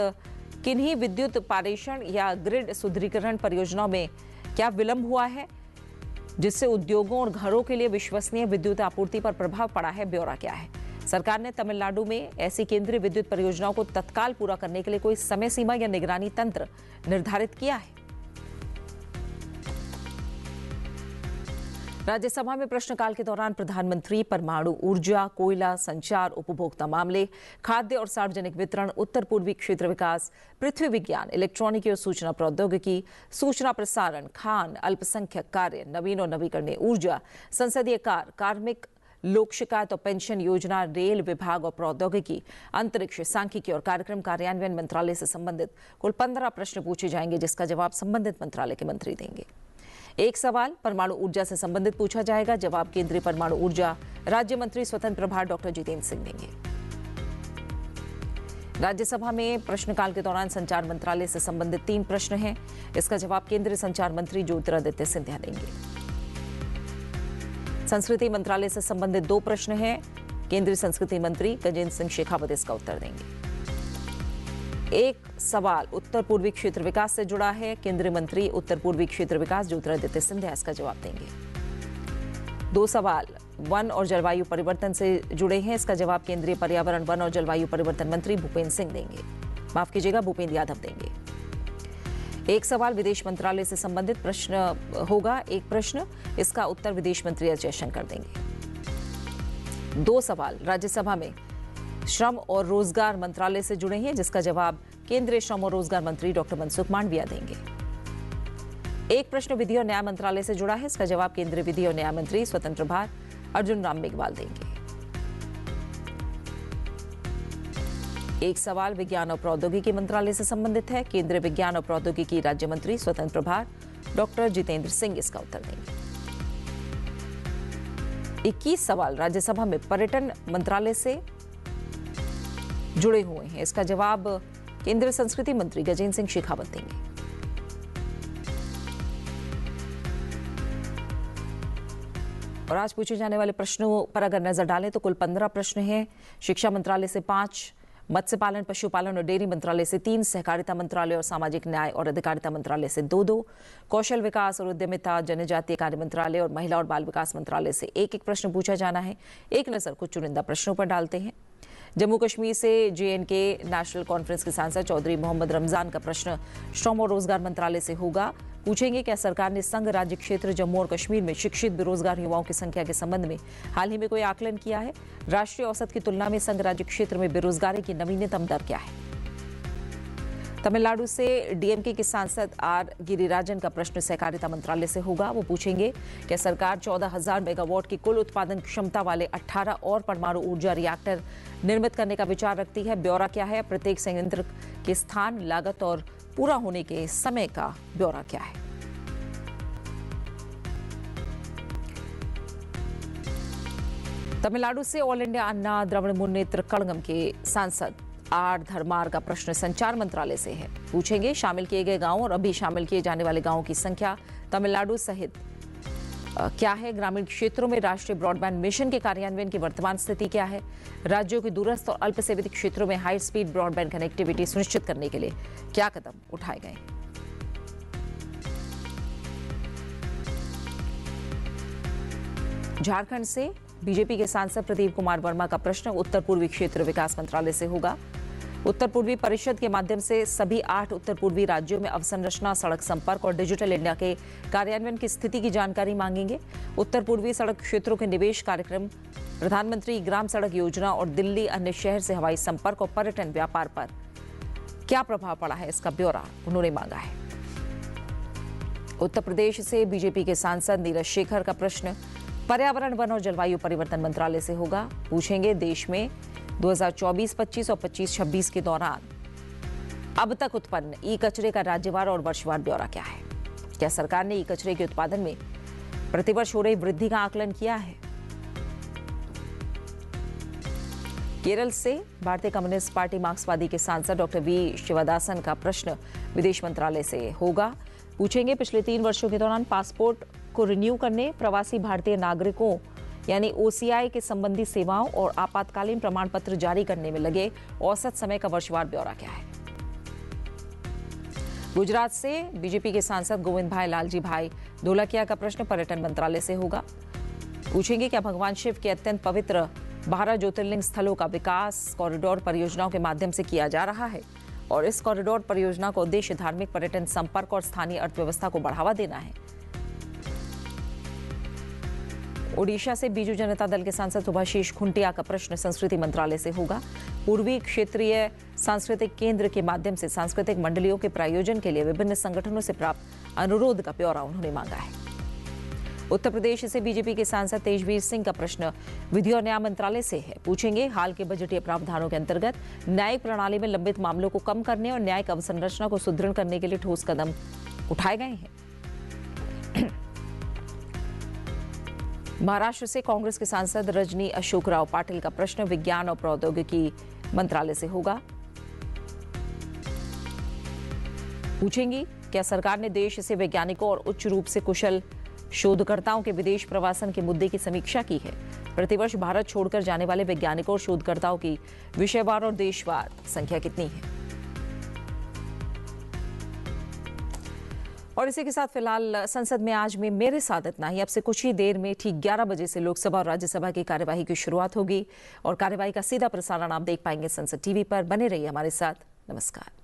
किन्हीं विद्युत पारेषण या ग्रिड सुदृढ़ीकरण परियोजनाओं में क्या विलंब हुआ है, जिससे उद्योगों और घरों के लिए विश्वसनीय विद्युत आपूर्ति पर प्रभाव पड़ा है। ब्यौरा क्या है। सरकार ने तमिलनाडु में ऐसी केंद्रीय विद्युत परियोजनाओं को तत्काल पूरा करने के लिए कोई समय सीमा या निगरानी तंत्र निर्धारित किया है। राज्यसभा में प्रश्नकाल के दौरान प्रधानमंत्री परमाणु ऊर्जा, कोयला, संचार, उपभोक्ता मामले, खाद्य और सार्वजनिक वितरण, उत्तर पूर्वी क्षेत्र विकास, पृथ्वी विज्ञान, इलेक्ट्रॉनिकी और सूचना प्रौद्योगिकी, सूचना प्रसारण, खान, अल्पसंख्यक कार्य, नवीन और नवीकरणीय ऊर्जा, संसदीय कार्य, कार्मिक, लोक शिकायत और पेंशन योजना, रेल विभाग और प्रौद्योगिकी, अंतरिक्ष, सांख्यिकी और कार्यक्रम कार्यान्वयन मंत्रालय से संबंधित कुल 15 प्रश्न पूछे जाएंगे, जिसका जवाब संबंधित मंत्रालय के मंत्री देंगे। एक सवाल परमाणु ऊर्जा से संबंधित पूछा जाएगा। जवाब केंद्रीय परमाणु ऊर्जा राज्य मंत्री स्वतंत्र प्रभार डॉक्टर जितेंद्र सिंह देंगे। राज्यसभा में प्रश्नकाल के दौरान संचार मंत्रालय से संबंधित 3 प्रश्न हैं। इसका जवाब केंद्रीय संचार मंत्री ज्योतिरादित्य सिंधिया देंगे। संस्कृति मंत्रालय से संबंधित 2 प्रश्न हैं। केंद्रीय संस्कृति मंत्री गजेंद्र सिंह शेखावत इसका उत्तर देंगे। एक सवाल उत्तर पूर्वी क्षेत्र विकास से जुड़ा है। केंद्रीय मंत्री उत्तर पूर्वी क्षेत्र विकास ज्योतिरादित्य सिंधिया इसका जवाब देंगे। 2 सवाल वन और जलवायु परिवर्तन से जुड़े हैं। इसका जवाब केंद्रीय पर्यावरण, वन और जलवायु परिवर्तन मंत्री भूपेंद्र सिंह देंगे। माफ कीजिएगा, भूपेंद्र यादव देंगे। एक सवाल विदेश मंत्रालय से संबंधित प्रश्न होगा। एक प्रश्न, इसका उत्तर विदेश मंत्री एस जयशंकर देंगे। 2 सवाल राज्यसभा में श्रम और रोजगार मंत्रालय से जुड़े हैं, जिसका जवाब केंद्रीय श्रम और रोजगार मंत्री डॉक्टर मनसुख मांडविया देंगे। एक प्रश्न विधि और न्याय मंत्रालय से जुड़ा है। इसका जवाब केंद्रीय विधि और न्याय मंत्री स्वतंत्र प्रभार अर्जुन राम मेघवाल देंगे। एक सवाल विज्ञान और प्रौद्योगिकी मंत्रालय से संबंधित है। केंद्रीय विज्ञान और प्रौद्योगिकी राज्य मंत्री स्वतंत्र प्रभार डॉक्टर जितेंद्र सिंह इसका उत्तर देंगे। 21 सवाल राज्यसभा में पर्यटन मंत्रालय से जुड़े हुए हैं। इसका जवाब केंद्रीय संस्कृति मंत्री गजेंद्र सिंह शेखावत देंगे। और आज पूछे जाने वाले प्रश्नों पर अगर नजर डालें तो कुल 15 प्रश्न हैं। शिक्षा मंत्रालय से 5, मत्स्य पालन, पशुपालन और डेयरी मंत्रालय से 3, सहकारिता मंत्रालय और सामाजिक न्याय और अधिकारिता मंत्रालय से 2, कौशल विकास और उद्यमिता, जनजातीय कार्य मंत्रालय और महिला और बाल विकास मंत्रालय से 1 प्रश्न पूछा जाना है। एक नजर कुछ चुनिंदा प्रश्नों पर डालते हैं। जम्मू कश्मीर से JNK नेशनल कॉन्फ्रेंस के सांसद चौधरी मोहम्मद रमजान का प्रश्न श्रम और रोजगार मंत्रालय से होगा। पूछेंगे, क्या सरकार ने संघ राज्य क्षेत्र जम्मू और कश्मीर में शिक्षित बेरोजगार युवाओं की संख्या के संबंध में हाल ही में कोई आकलन किया है? राष्ट्रीय औसत की तुलना में संघ राज्य क्षेत्र में बेरोजगारी की नवीनतम दर क्या है? तमिलनाडु से DMK के सांसद R गिरिराजन का प्रश्न सहकारिता मंत्रालय से होगा। वो पूछेंगे, क्या सरकार 14,000 मेगावाट की कुल उत्पादन क्षमता वाले 18 और परमाणु ऊर्जा रिएक्टर निर्मित करने का विचार रखती है? ब्यौरा क्या है? प्रत्येक संयंत्र के स्थान, लागत और पूरा होने के समय का ब्यौरा क्या है? तमिलनाडु से ऑल इंडिया अन्ना द्रविड़ मुन्नेत्र कड़गम के सांसद R धर्मार का प्रश्न संचार मंत्रालय से है। पूछेंगे, शामिल किए गए गांवों और अभी शामिल किए जाने वाले गांवों की संख्या तमिलनाडु सहित क्या है? ग्रामीण क्षेत्रों में राष्ट्रीय ब्रॉडबैंड मिशन के कार्यान्वयन की वर्तमान स्थिति क्या है? राज्यों के दूरस्थ और अल्पसेवित क्षेत्रों में हाई स्पीड ब्रॉडबैंड कनेक्टिविटी सुनिश्चित करने के लिए क्या कदम उठाए गए? झारखंड से बीजेपी के सांसद प्रदीप कुमार वर्मा का प्रश्न उत्तर पूर्वी क्षेत्र विकास मंत्रालय से होगा। उत्तर पूर्वी परिषद के माध्यम से सभी 8 उत्तर पूर्वी राज्यों में अवसंरचना, सड़क संपर्क और डिजिटल इंडिया के कार्यान्वयन की स्थिति की जानकारी मांगेंगे। उत्तर पूर्वी सड़क क्षेत्रों के निवेश कार्यक्रम, प्रधानमंत्री ग्राम सड़क योजना और दिल्ली अन्य शहर से हवाई संपर्क और पर्यटन व्यापार पर क्या प्रभाव पड़ा है, इसका ब्यौरा उन्होंने मांगा है। उत्तर प्रदेश से बीजेपी के सांसद नीरज शेखर का प्रश्न पर्यावरण, वन और जलवायु परिवर्तन मंत्रालय से होगा। पूछेंगे, देश में 2024-25 और 25-26 के दौरान अब तक उत्पन्न ई कचरे का राज्यवार और वर्षवार ब्यौरा क्या है? क्या सरकार ने ई कचरे के उत्पादन में प्रतिवर्ष हो रही वृद्धि का आकलन किया है? केरल से भारतीय कम्युनिस्ट पार्टी मार्क्सवादी के सांसद डॉक्टर वी शिवदासन का प्रश्न विदेश मंत्रालय से होगा। पूछेंगे, पिछले 3 वर्षों के दौरान पासपोर्ट को रिन्यू करने, प्रवासी भारतीय नागरिकों यानी OCI के संबंधी सेवाओं और आपातकालीन प्रमाण पत्र जारी करने में लगे औसत समय का वर्षवार ब्यौरा क्या है? गुजरात से बीजेपी के सांसद गोविंद भाई लालजी भाई ढोलकिया का प्रश्न पर्यटन मंत्रालय से होगा। पूछेंगे, क्या भगवान शिव के अत्यंत पवित्र 12 ज्योतिर्लिंग स्थलों का विकास कॉरिडोर परियोजनाओं के माध्यम से किया जा रहा है और इस कॉरिडोर परियोजना का उद्देश्य धार्मिक पर्यटन संपर्क और स्थानीय अर्थव्यवस्था को बढ़ावा देना है? ओडिशा से बीजू जनता दल के सांसद सुभाशीष खुंटिया का प्रश्न संस्कृति मंत्रालय से होगा। पूर्वी क्षेत्रीय सांस्कृतिक केंद्र के माध्यम से सांस्कृतिक मंडलियों के प्रायोजन के लिए विभिन्न संगठनों से प्राप्त अनुरोध का ब्यौरा उन्होंने मांगा है। उत्तर प्रदेश से बीजेपी के सांसद तेजवीर सिंह का प्रश्न विधि और न्याय मंत्रालय से है। पूछेंगे, हाल के बजटीय प्रावधानों के अंतर्गत न्यायिक प्रणाली में लंबित मामलों को कम करने और न्यायिक अवसंरचना को सुदृढ़ करने के लिए ठोस कदम उठाए गए हैं। महाराष्ट्र से कांग्रेस के सांसद रजनी अशोक राव पाटिल का प्रश्न विज्ञान और प्रौद्योगिकी मंत्रालय से होगा। पूछेंगी, क्या सरकार ने देश से वैज्ञानिकों और उच्च रूप से कुशल शोधकर्ताओं के विदेश प्रवासन के मुद्दे की समीक्षा की है? प्रतिवर्ष भारत छोड़कर जाने वाले वैज्ञानिकों और शोधकर्ताओं की विषयवार और देशवार संख्या कितनी है? और इसी के साथ फिलहाल संसद में आज में मेरे साथ इतना ही। अब से कुछ ही देर में ठीक 11 बजे से लोकसभा और राज्यसभा की कार्यवाही की शुरुआत होगी और कार्यवाही का सीधा प्रसारण आप देख पाएंगे संसद टीवी पर। बने रहिए हमारे साथ। नमस्कार।